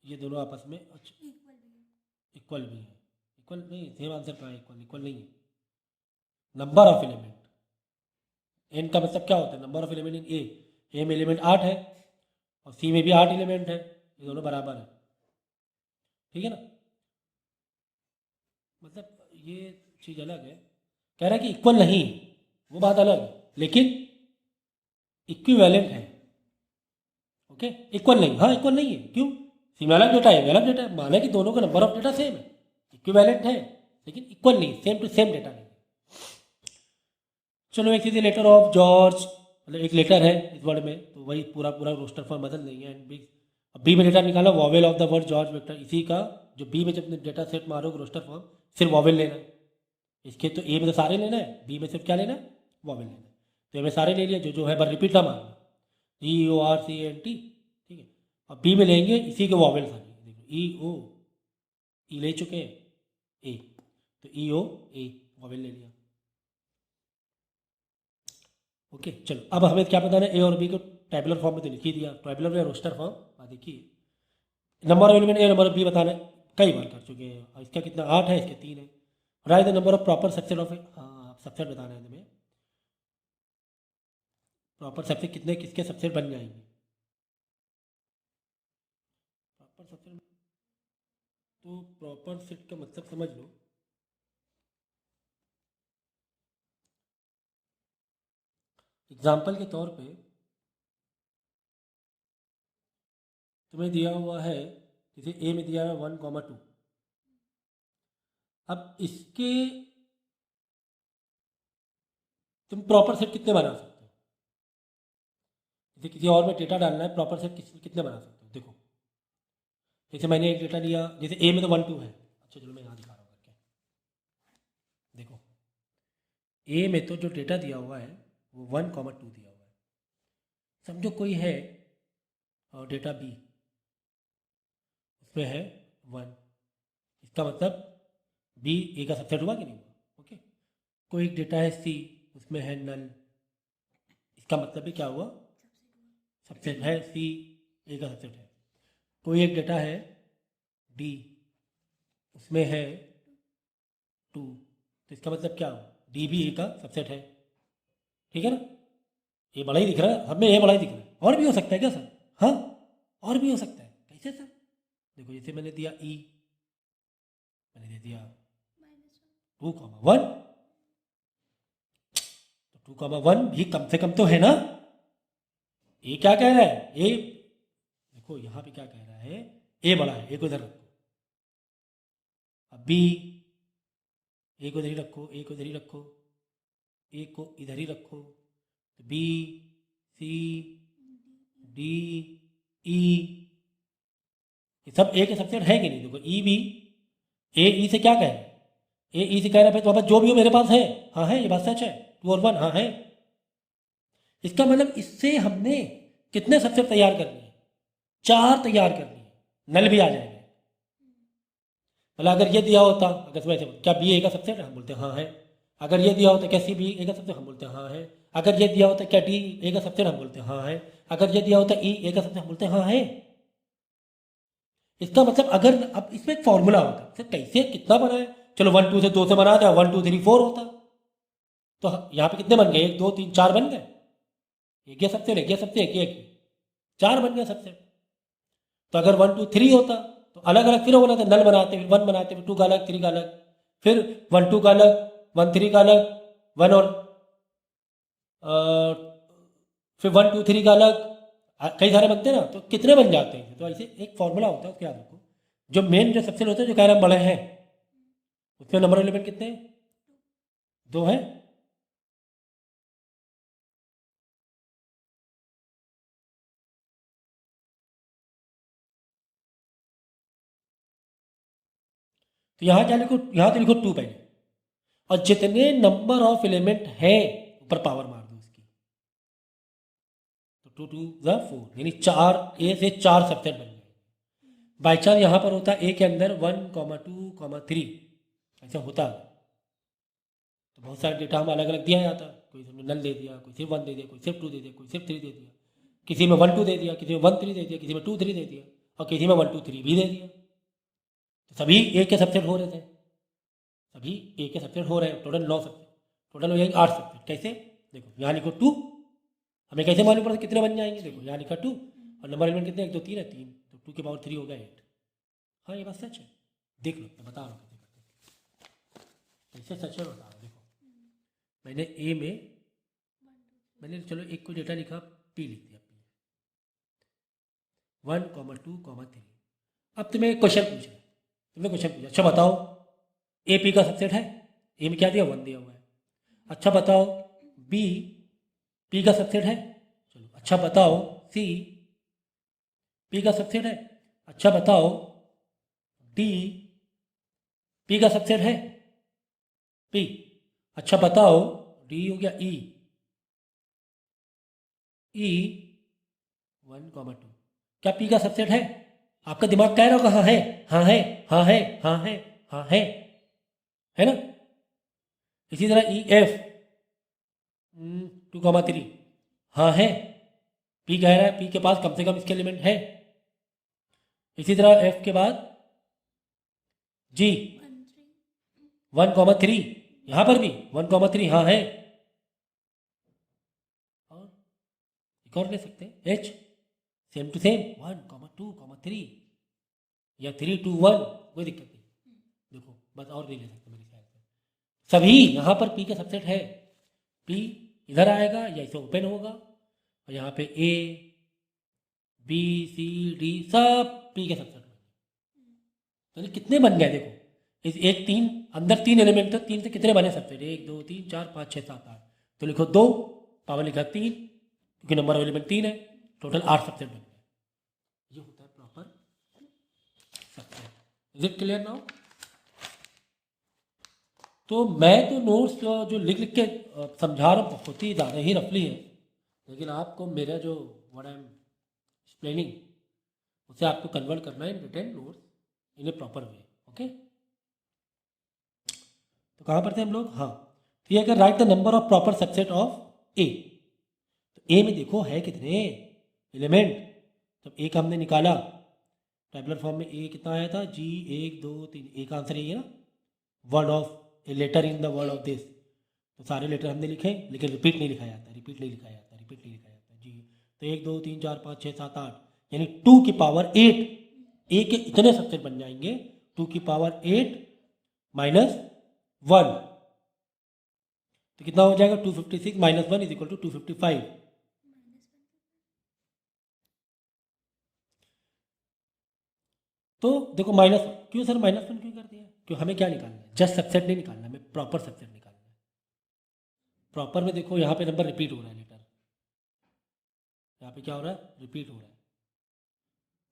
ये दोनों आपस में इक्वल भी है, इक्वल नहीं, सेम आंसर कहाँ है, इक्वल इक्वल नहीं है। नंबर ऑफ एलिमेंट, एन का मतलब क्या होता है, नंबर ऑफ एलिमेंट इन ए में एलिमेंट 8 है और सी में भी 8 एलिमेंट है, ये दोनों बराबर है, ठीक है ना। मतलब ये चीज़ अलग है, कह रहा है कि इक्वल नहीं, वो बात अलग है, लेकिन इक्विवेलेंट है, ओके। इक्वल नहीं, हाँ इक्वल नहीं है, क्यों, सी में अलग डेटा है, अलग डेटा है, माने कि दोनों का नंबर ऑफ डेटा सेम है, इक्विवेलेंट है, लेकिन इक्वल नहीं, सेम टू सेम डेटा नहीं। चलो एक चीज़, लेटर ऑफ जॉर्ज, मतलब एक लेटर है इस वर्ड में, तो वही पूरा पूरा रोस्टर फॉर्म बदल देंगे। एंड बी में डेटा निकाला, vowel of the word George vector, इसी का जो बी में जब डेटा सेट मारोगे रोस्टर फॉर्म, सिर्फ वॉवेल लेना है। इसके तो ए में तो सारे लेना है, बी में सिर्फ क्या लेना है, वॉवेल लेना है। तो ए में सारे ले लिया, जो जो है बस रिपीट ना मारना, EORCANT, ठीक है। अब बी में लेंगे इसी के वॉवेल सारे, देखो ई ले चुके हैं, ए, तो EO वॉवेल ले लिया, ओके। चलो अब हमें क्या बताना है, ए और बी को टैबुलर फॉर्म में तो लिख ही दिया, टैबुलर या रोस्टर फॉर्म देखिए, number of element A number of B बताना है, कई बार कर चुके हैं। और इसका कितना 8 है, इसके 3 है। Write the number of proper subset of, हाँ सबसेट बताना है हमें। प्रॉपर सबसेट कितने किसके सबसेट बन जाएंगे? प्रॉपर सबसेट तो प्रॉपर सेट का मतलब समझ लो। एग्जाम्पल के तौर पे तुम्हें दिया हुआ है, जैसे ए में दिया हुआ है 1,2। अब इसके तुम प्रॉपर सेट कितने बना सकते हो? जैसे किसी और में डेटा डालना है, प्रॉपर सेट कितने बना सकते हो? देखो जैसे मैंने एक डेटा लिया, जैसे ए में तो 1,2 है। अच्छा चलो मैं यहाँ दिखा रहा हूँ करके। देखो ए में तो जो डेटा दिया हुआ है वो 1,2 दिया हुआ है। समझो कोई है और डेटा बी, उसमें है 1। इसका मतलब बी ए का सबसेट हुआ कि नहीं हुआ? ओके। कोई एक डेटा है सी, उसमें है नल, इसका मतलब भी क्या हुआ? सबसेट है, सी ए का सबसेट है। कोई एक डेटा है डी, उसमें है 2, तो इसका मतलब क्या हुआ? डी भी ए का सबसेट है। ठीक है ना? ये बड़ा ही दिख रहा है, हमें ये बड़ा ही दिख रहा है। और भी हो सकता है क्या सर? हाँ और भी हो सकता है। कैसे सर? देखो जैसे मैंने दिया ई, मैंने दे दिया 2,1, तो 2,1 भी कम से कम तो है ना? ए क्या कह रहा है? ए देखो यहाँ पे क्या कह रहा है, ए बड़ा है, ए को इधर रखो। अब बी, ए को इधर ही रखो, ए को इधर ही रखो, ए को इधर ही रखो। तो बी, सी, डी, ई, ये सब ए के सबसेट है कि नहीं? देखो ई भी, ए ई से क्या कह रहा है? ए ई से कह रहा है भाई तो जो भी हो मेरे पास है। हाँ है, ये बात सच है। 2 और 1, हाँ है। इसका मतलब इससे हमने कितने सबसेट तैयार कर लिए? 4 तैयार कर लिए, नल भी आ जाएंगे। मतलब अगर ये दिया होता, अगर इसमें से क्या बी ए का सबसेट है? हम बोलते हैं हाँ है। अगर ये दिया होता क्या सी बी ए का सबसेट? हम बोलते हैं हाँ है। अगर ये दिया होता क्या डी ए का सबसेट? हम बोलते हैं हाँ है। अगर ये दिया होता ई ए का सबसेट? हम बोलते हैं हाँ है। इसका मतलब अगर अब इसमें एक फॉर्मूला होता, तो कैसे कितना बना है? चलो 1 2 से 2 से बना था, 1 2 3 4 होता। तो यहाँ पे कितने बन गए? 1 2 3 4 बन गए। एक ये सबसेट, एक ये सबसेट, एक ये 4 बन गया सबसेट। तो अगर 1 2 3 होता तो अलग अलग फिर होना था, नल बनाते, फिर 1 बनाते, फिर 2 का अलग, 3 का अलग, फिर 1 2 का अलग, 1 3 का अलग, 1 और फिर 1 2 3 का अलग, कई सारे बनते हैं ना, तो कितने बन जाते हैं? तो ऐसे एक फॉर्मूला होता है, उसके याद रखो। जो मेन जो सबसेट होता है, जो कह रहे हैं बड़े हैं, उसमें नंबर एलिमेंट कितने हैं? 2 है। तो यहाँ क्या लिखो? यहाँ तो लिखो 2 पहले, और जितने नंबर ऑफ एलिमेंट है ऊपर पावर मार दो उसकी। तो 2 2 ज़ा 4, यानी 4 ए से 4 सबसेट बन गए। बाई चांस यहाँ पर होता ए के अंदर 1 2 3 ऐसा होता, तो बहुत सारा डेटा हम अलग अलग दिया जाता। कोई हमने नल दे दिया, कोई सिर्फ 1 दे दिया, कोई सिर्फ 2 दे दिया, कोई सिर्फ 3 दे दिया, किसी में 1 2 दे दिया, किसी में 1 3 दे दिया, किसी में 2 3 दे दिया, और किसी में 1 2 3 भी दे दिया। तो सभी ए के सबसेट हो रहे थे, सभी ए के सबसेट हो रहे हैं। टोटल 9 सबसेट, टोटल हो जाएंगे 8 सबसेट। कैसे? देखो यहाँ लिखो 2, हमें कैसे मालूम पड़ता कितने बन जाएंगे? देखो यहाँ लिखा 2, और नंबर एलिमेंट कितने? 1 2 3 है, 3, तो 2 की पावर 3 हो गया 8। हाँ ये बात सच है, देख लो, मैं बता रहा हूँ कैसे कैसे सच है, बता रहा हूँ। देखो मैंने ए में, मैंने चलो एक को डेटा लिखा, पी लिख दिया, पी 1 2 3। अब तुम्हें क्वेश्चन पूछ रहा है, तुमने क्वेश्चन पूछा, अच्छा बताओ ए पी का सबसेट है? ए में क्या दिया? 1 दिया हुआ है। अच्छा बताओ बी पी का सबसेट है? चलो अच्छा बताओ सी पी का सबसेट है? अच्छा बताओ डी पी का सबसेट है? पी। अच्छा बताओ डी हो गया ई, ई 1 2 क्या पी का सबसेट है? आपका दिमाग कह रहा होगा हाँ है, हाँ है, हाँ है, हाँ है, हाँ है ना? इसी तरह ई एफ 2 3 हाँ है, पी कह रहा है, पी के पास कम से कम इसके एलिमेंट है। इसी तरह एफ के बाद जी 1,3 यहाँ पर भी 1,3 हाँ है, और एक और ले सकते हैं h सेम टू सेम 1,2,3 या 3,2,1, कोई दिक्कत नहीं। देखो बस और नहीं ले सकते मेरे ख्याल से, सभी यहाँ पर p का सबसेट है, p इधर आएगा या इसे ओपन होगा, और यहाँ पे a b c d सब p के सबसेट बने। तो कितने बन गए देखो, इस एक तीन अंदर तीन एलिमेंट थे, तीन से कितने बने सबसेट, 1 2 3 4 5 6 7 8, तो लिखो 2, पावर लिखा 3 क्योंकि नंबर ऑफ एलिमेंट 3 है, टोटल 8 सबसेट बन गए। ये होता है proper subset. Is it clear now? तो मैं तो नोट्स जो लिख लिख के समझा रहा हूँ बहुत ही ज़्यादा ही रफली है, लेकिन आपको मेरा जो व्हाट आई एम एक्सप्लेनिंग उसे आपको कन्वर्ट करना है in written notes in a proper way. Okay, तो कहाँ पर थे हम लोग? हाँ, तो ये अगर write the number of proper subset of A, तो ए में देखो है कितने एलिमेंट, जब ए का हमने निकाला टेबुलर फॉर्म में ए कितना आया था जी 1 2 3, ए का आंसर यही है ना, word of a letter in the word of this, तो सारे लेटर हमने लिखे लेकिन रिपीट नहीं लिखा जाता, रिपीट नहीं लिखा जाता, रिपीट नहीं लिखा जाता जी। तो 1 2 3 4 5 6 7 8 यानी 2 की पावर 8 ए के इतने सबसेट बन जाएंगे, 2 की पावर 8 माइनस 1, तो कितना हो जाएगा 256 माइनस 1 इज इक्वल टू 255। तो देखो माइनस क्यों सर, माइनस 1 क्यों कर दिया? क्यों, हमें क्या निकालना है? जस्ट सबसेट नहीं निकालना, हमें प्रॉपर सबसेट निकालना है। प्रॉपर में देखो यहाँ पे नंबर रिपीट हो रहा है, लेटर यहाँ पे क्या हो रहा है, रिपीट हो रहा है,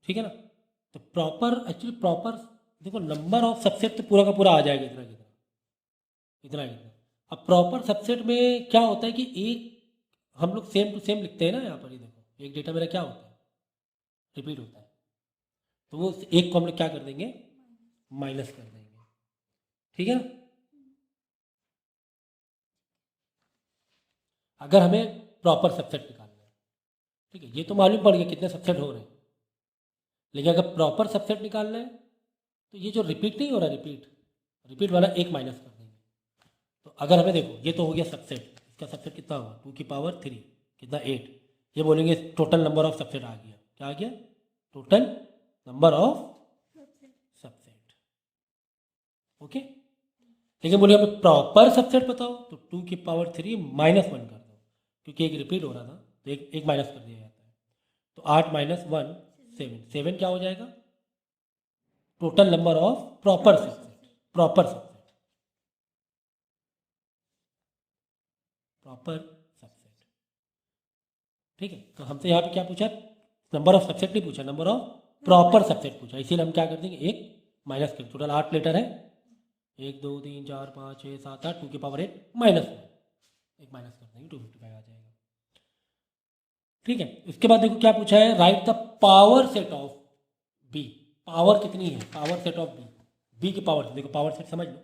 ठीक है ना। तो प्रॉपर एक्चुअली प्रॉपर देखो नंबर ऑफ सबसेट तो पूरा का पूरा आ जाएगा इतना कितना इतना इतना। अब प्रॉपर सबसेट में क्या होता है कि एक हम लोग सेम टू सेम लिखते हैं ना, यहाँ पर ये देखो एक डेटा मेरा क्या होता है, रिपीट होता है, तो वो एक को हम लोग क्या कर देंगे, माइनस कर देंगे, ठीक है ना। अगर हमें प्रॉपर सबसेट निकालना है, ठीक है, ये तो मालूम पड़ गया कितने सबसेट हो रहे हैं, लेकिन अगर प्रॉपर सबसेट निकालना है तो ये जो रिपीट नहीं हो रहा, रिपीट वाला एक माइनस कर देंगे। तो अगर हमें देखो ये तो हो गया सबसेट, इसका सबसेट कितना हुआ 2 की पावर 3 कितना 8, ये बोलेंगे टोटल नंबर ऑफ सबसेट आ गया, क्या आ गया, total number of subset. Okay, लेकिन बोले हमें प्रॉपर सबसेट बताओ, तो 2 की पावर 3 माइनस 1 कर दो, क्योंकि एक रिपीट हो रहा था तो एक माइनस कर दिया जाता है, तो 8 माइनस 1 7, 7 क्या हो जाएगा, total number of proper subset, proper subset, proper subset, ठीक है। तो हमसे यहाँ पे क्या पूछा, नंबर ऑफ सबसेट नहीं पूछा, नंबर ऑफ प्रॉपर सबसेट पूछा, इसीलिए हम क्या कर देंगे एक माइनस कर, टोटल 8 लेटर है, 1 2 3 4 5 6 7 8, 2 की पावर 8 माइनस 1, एक माइनस कर देंगे 255 आ जाएगा, ठीक है। इसके बाद देखो क्या पूछा है, write the power set of B, power कितनी है, power set of B, B की पावर, देखो पावर सेट समझ लो,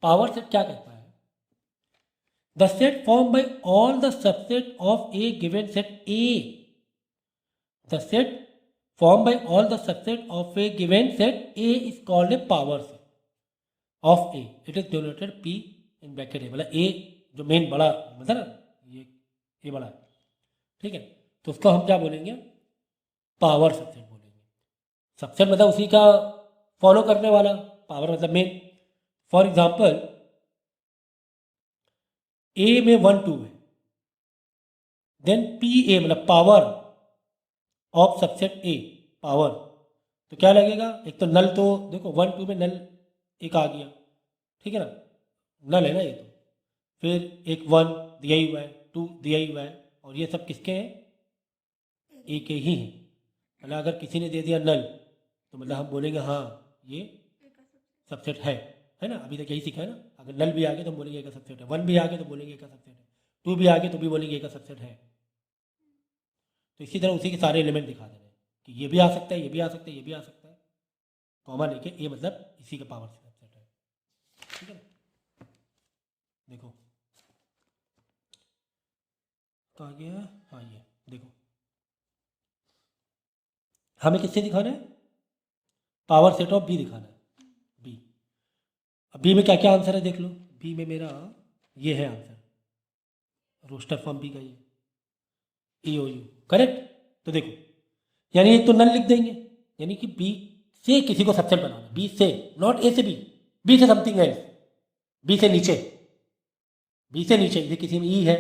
पावर सेट क्या कहता है, the set form by all the subset of a given set A, the set form by all the subset of a given set A is called a power set of A, it is denoted P in bracket A, मतलब ए जो main बड़ा मतलब ना ये ए बड़ा है, ठीक है, तो उसको हम क्या बोलेंगे, पावर सबसेट बोलेंगे। सबसेट मतलब उसी का फॉलो करने वाला, पावर मतलब मेन। फॉर एग्जाम्पल ए में 1 2 है, देन पी ए मतलब power of subset A, power, तो क्या लगेगा, एक तो नल, तो देखो 1 2 में नल एक आ गया, ठीक है ना, नल है ना ये, तो फिर एक 1 दिया ही हुआ है, 2 दिया ही हुआ है, और ये सब किसके हैं, ए के ही हैं। मतलब अगर किसी ने दे दिया नल तो मतलब हम बोलेंगे हाँ ये सबसेट है ना, अभी तक यही सीखा है ना, अगर नल भी आ गया तो हम बोलेंगे ए का सबसेट है, 1 भी आ गया तो बोलेंगे ए का सबसेट है, 2 भी आ गया तो भी बोलेंगे ए का सबसेट है। तो इसी तरह उसी के सारे एलिमेंट दिखा दे रहे हैं कि ये भी आ सकता है, ये भी आ सकता है, ये भी आ सकता है, कॉमा लेके ए मतलब इसी का पावर सबसेट है, ठीक है ना। देखो तो आ गया, हाँ ये देखो हमें किससे दिखाना है, पावर सेट ऑफ बी दिखाना है, अब बी में क्या क्या आंसर है देख लो। बी में मेरा ये है आंसर, रोस्टर फॉर्म बी का ये ई ओ यू, करेक्ट। तो देखो यानी एक तो नल लिख देंगे, यानी कि बी से किसी को सबसेट बनाना, बी से, नॉट ए से बी से समथिंग एल्स, बी से नीचे, बी से नीचे। ये किसी में ई है,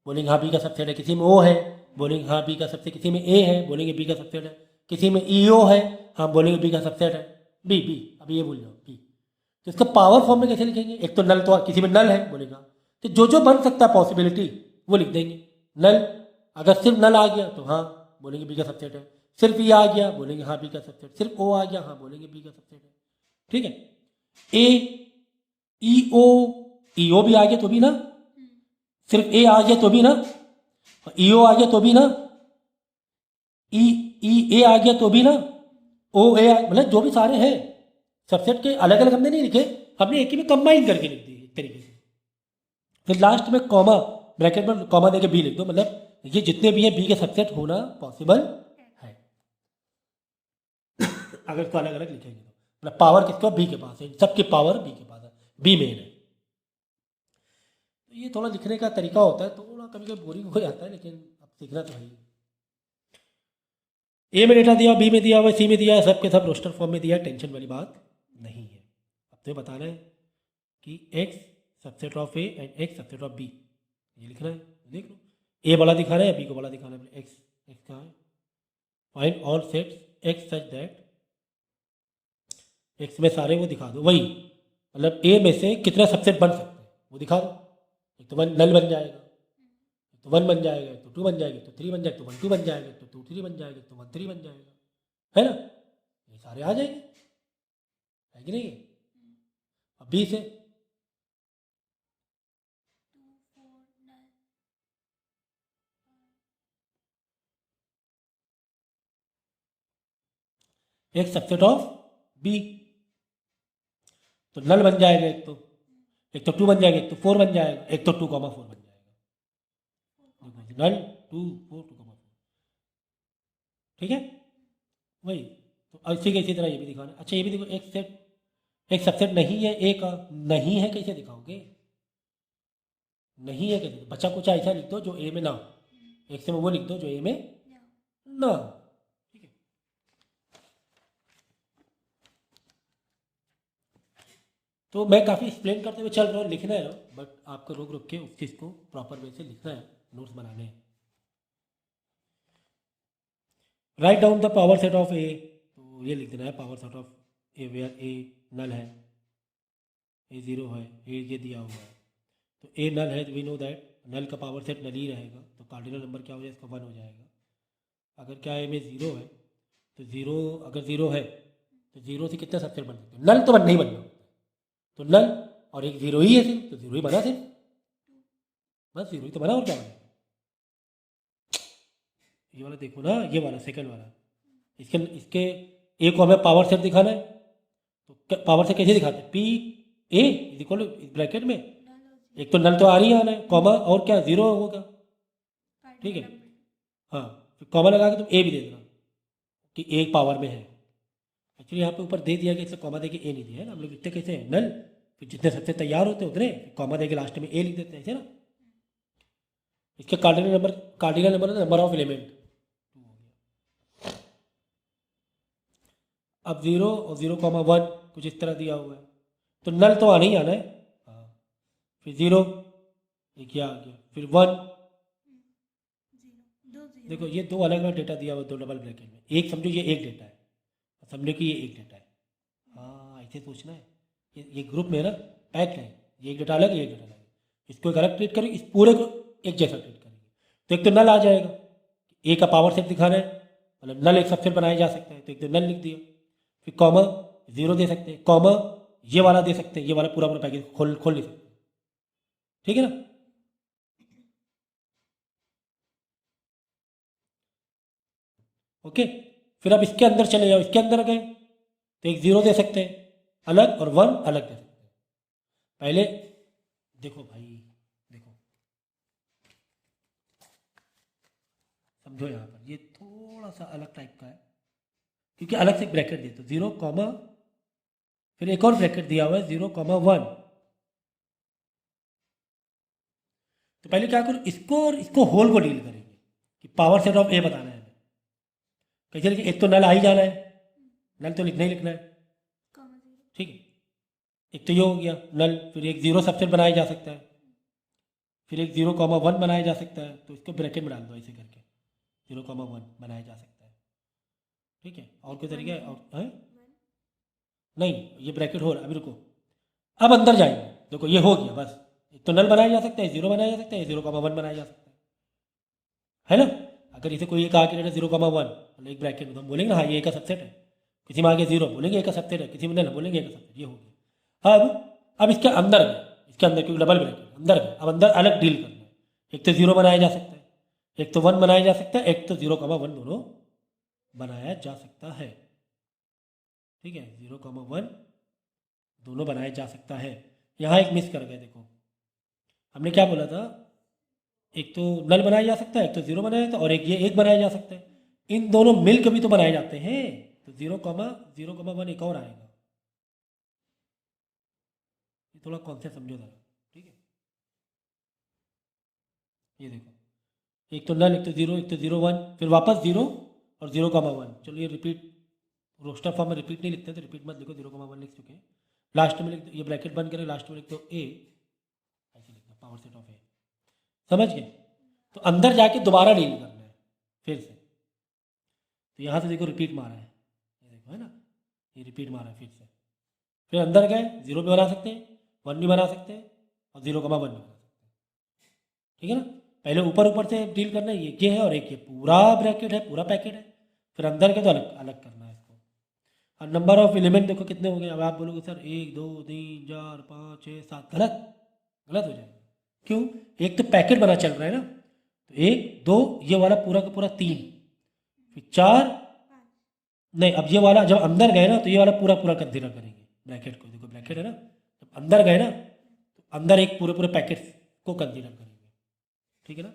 बोलेंगे हाँ बी का सबसेट है। किसी में ओ है, बोलेंगे हाँ बी का सबसेट। किसी में ए है, बोलेंगे बी का सबसेट है। किसी में ई ओ है, हाँ बोलेंगे बी का सबसेट है। बी बी अभी ये भूल जाओ बी। तो इसका पावर फॉर्म में कैसे लिखेंगे? एक तो नल, तो किसी में नल है बोलेगा, तो जो बन सकता है पॉसिबिलिटी वो लिख देंगे। नल, अगर सिर्फ नल आ गया तो हाँ बोलेंगे बी का सबसेट है। सिर्फ ई आ गया बोलेंगे हाँ बी का सबसेट। सिर्फ ओ आ गया हाँ बोलेंगे बी का सबसेट है। ठीक है। ए, ई ओ भी आ गया तो भी ना, सिर्फ ए आ गया तो भी ना, ई ओ आ गया तो भी ना, ई ई ए आ गया तो भी ना, ओ ए मतलब जो भी सारे हैं सबसेट के अलग अलग हमने नहीं लिखे, हमने एक ही में कंबाइन करके लिख दिए एक तरीके से। फिर लास्ट में कॉमा, ब्रैकेट में कॉमा देके बी लिख दो, मतलब ये जितने भी है बी के सबसेट होना पॉसिबल है। अगर इसको अलग अलग लिखेंगे तो मतलब पावर किसका, बी के पास है, सबकी पावर बी के पास है, बी मेन है। तो ये थोड़ा लिखने का तरीका होता है, थोड़ा कभी कभी बोरिंग हो जाता है, लेकिन अब सीखना तो है ही। ए में डेटा दिया, बी में दिया हुआ, सी में दिया है, सब के सब रोस्टर फॉर्म में दिया है, टेंशन वाली बात नहीं है। अब तो बताना है कि x subset of A and x subset of B, ये लिखना है। देख लो ए बड़ा दिखाना है, बी को बड़ा दिखाना है। एक्स एक्स कहाँ है? Find all sets x such that, x में सारे वो दिखा दो, वही मतलब ए में से कितना सबसेट बन सकते हैं वो दिखा दो। एक तो वन नल बन जाएगा, एक तो वन बन जाएगा, एक तो टू बन जाएगा, एक तो थ्री बन जाएगा, तो वन टू बन जाएगा, एक तो टू थ्री बन जाएगा, एक तो वन थ्री बन जाएगा, है ना? ये सारे आ जाएंगे, है कि नहीं? अब बी से एक सबसेट ऑफ बी, तो नल बन जाएगा, एक तो टू बन जाएगा, एक तो फोर बन जाएगा, एक तो टू कॉमा फोर बन जाएगा। Null two four two comma four, ठीक है? वही तो इसी के इसी तरह ये भी दिखाना। अच्छा ये भी देखो, एक सेट, एक सबसेट नहीं है ए का, नहीं है कैसे दिखाओगे? नहीं है कैसे? बच्चा कुछ ऐसा लिख दो जो ए में ना हो, एक से वो लिख दो जो ए में ना हो, ठीक है? तो मैं काफ़ी एक्सप्लेन करते हुए चल रहा हूँ, लिखना है बट आपको रोक रोक के उस चीज़ को प्रॉपर वे से लिखना है, नोट्स बनाने हैं। Write down the power set of A, तो ये लिख देना है power set of A where A null है, ए ज़ीरो है, ए ये दिया हुआ है, तो ए नल है, वी नो दैट नल का पावर सेट नल ही रहेगा, तो कार्डिनल नंबर क्या हो जाएगा, इसका वन हो जाएगा। अगर क्या ए में ज़ीरो है, तो ज़ीरो, अगर ज़ीरो है तो ज़ीरो से कितने सबसेट बन सकते हैं? नल तो बन नहीं बनना, तो नल और एक ज़ीरो ही है सिर्फ, तो ज़ीरो ही बना सिर्फ, बस ज़ीरो ही तो बना, और क्या बना? ये वाला देखो ना, ये वाला सेकंड वाला, इसके इसके ए को हमें पावर सेट दिखाना है, तो पावर सेट कैसे दिखाते हैं? P A is equal bracket में एक तो नल तो आ रही है, आना है, कॉमा और क्या ज़ीरो होगा, ठीक है? हाँ, फिर कॉमा लगा के तुम ए भी दे देना कि ए पावर में है। एक्चुअली यहाँ पे ऊपर दे दिया कि इससे कॉमा दे के ए नहीं दिया है ना, हम लोग लिखते कैसे हैं? नल, फिर जितने सबसे तैयार होते हैं उतने कॉमा दे के लास्ट में ए लिख देते हैं, ऐसे ना। इसके cardinal number number of element. अब ज़ीरो और ज़ीरो कॉमा वन कुछ इस तरह दिया हुआ है, तो नल तो आना ही आना है। हाँ, फिर ज़ीरो, एक ये आ गया, फिर वन। देखो ये दो अलग अलग डेटा दिया हुआ, दो डबल ब्रैकेट में, एक समझो ये एक डेटा है, समझो कि ये एक डेटा है। हाँ ऐसे सोचना है, ये ग्रुप में है ना, पैक है, ये एक डेटा अलग है, ये एक डेटा अलग है, इसको एक अलग ट्रीट करेंगे, इस पूरे को एक जैसा ट्रीट करेंगे। तो एक तो नल आ जाएगा, ए का पावर सेट दिखाना है, मतलब नल एक सबसेट बनाया जा सकता है, तो एक तो नल लिख दिया, फिर कॉमा ज़ीरो दे सकते हैं, कॉमा ये वाला दे सकते हैं, ये वाला पूरा पूरा पैकेज खोल खोल नहीं सकते, ठीक है ना? ओके, फिर अब इसके अंदर चले जाओ, इसके अंदर गए तो एक ज़ीरो दे सकते हैं अलग, और वन अलग दे सकते हैं। पहले देखो भाई, देखो समझो, यहाँ पर ये थोड़ा सा अलग टाइप का है, क्योंकि अलग से ब्रैकेट दे, तो ज़ीरो कॉमा फिर एक और ब्रैकेट दिया हुआ है 0,1। तो पहले क्या करो, इसको और इसको होल को डील करेंगे कि पावर सेट ऑफ ए बताना है हमें। कैसे लिखे, एक तो नल आ ही जाना है, नल तो लिखना ही लिखना है, कॉमा जीरो। ठीक है। एक तो ये हो गया नल, फिर एक जीरो सबसेट बनाया जा सकता है, फिर एक 0,1 बनाया जा सकता है, तो इसको ब्रैकेट में डाल दो ऐसे करके, 0,1 बनाया जा सकता है, ठीक है। और कोई तरीका है और है? नहीं, ये ब्रैकेट हो रहा है, अभी रुको, अब अंदर जाएंगे, देखो ये हो गया बस। एक तो नल बनाया जा सकता है, जीरो बनाया जा सकता है, 0,1 बनाया जा सकता है ना। अगर इसे कोई कहा कि 0,1 मतलब एक ब्रैकेट में, तो हम बोलेंगे ना हाँ ये एक का सबसेट है, किसी में आगे जीरो बोलेंगे एक का सबसेट है, किसी में नल बोलेंगे एक का सबसेट, ये हो गया। अब इसके अंदर गए, इसके अंदर क्योंकि डबल ब्रैकेट अंदर गए, अब अंदर अलग डील करना है। एक तो जीरो बनाया जा सकता है, एक तो 1 बनाया जा सकता है, एक तो 0,1 दोनों बनाया जा सकता है, ठीक है। 0,1 दोनों बनाया जा सकता है। यहाँ एक मिस कर गए, देखो हमने क्या बोला था, एक तो नल बनाया जा सकता है, एक तो जीरो बनाया जाता है, और एक ये एक बनाया जा सकता है। इन दोनों मिल के भी तो बनाए जाते हैं, तो 0,1 एक और आएगा। ये थोड़ा कॉन्सेप्ट समझो जरा, ठीक है। ये देखो, एक तो नल, एक तो जीरो, एक तो 0,1, फिर वापस जीरो और 0,1। चलो ये रिपीट, रोस्टर फॉर्म में रिपीट नहीं लिखते तो रिपीट मत लिखो, 0,1 लिख चुके हैं। लास्ट में लिख दो, ये ब्रैकेट बंद करें, लास्ट में लिख दो ए, ऐसे लिखना पावर सेट ऑफ ए, समझ गए। तो अंदर जाके दोबारा डील करना है फिर से। तो यहाँ से देखो रिपीट मारा है, ये देखो है ना, ये रिपीट मारा है फिर से। फिर अंदर गए, जीरो भी बना सकते हैं, 1 भी बना सकते हैं, और 0,1 भी बना सकते हैं, ठीक है ना। पहले ऊपर ऊपर से डील करना है, ये है और एक ये पूरा ब्रैकेट है, पूरा पैकेट है। फिर अंदर के तो अलग अलग करना है इसको। और नंबर ऑफ एलिमेंट देखो कितने हो गए। अब आप बोलोगे सर 1 2 3 4 5 6 7, गलत, गलत हो जाएगा। क्यों? एक तो पैकेट बना चल रहा है ना, तो 1 2 ये वाला पूरा का पूरा 3, फिर 4, नहीं अब ये वाला जब अंदर गए ना तो ये वाला पूरा पूरा कंसीडर करेंगे ब्रैकेट को। देखो ब्रैकेट है ना, जब अंदर गए ना तो अंदर एक पूरे पूरे पैकेट को कंसीडर करेंगे, ठीक है ना।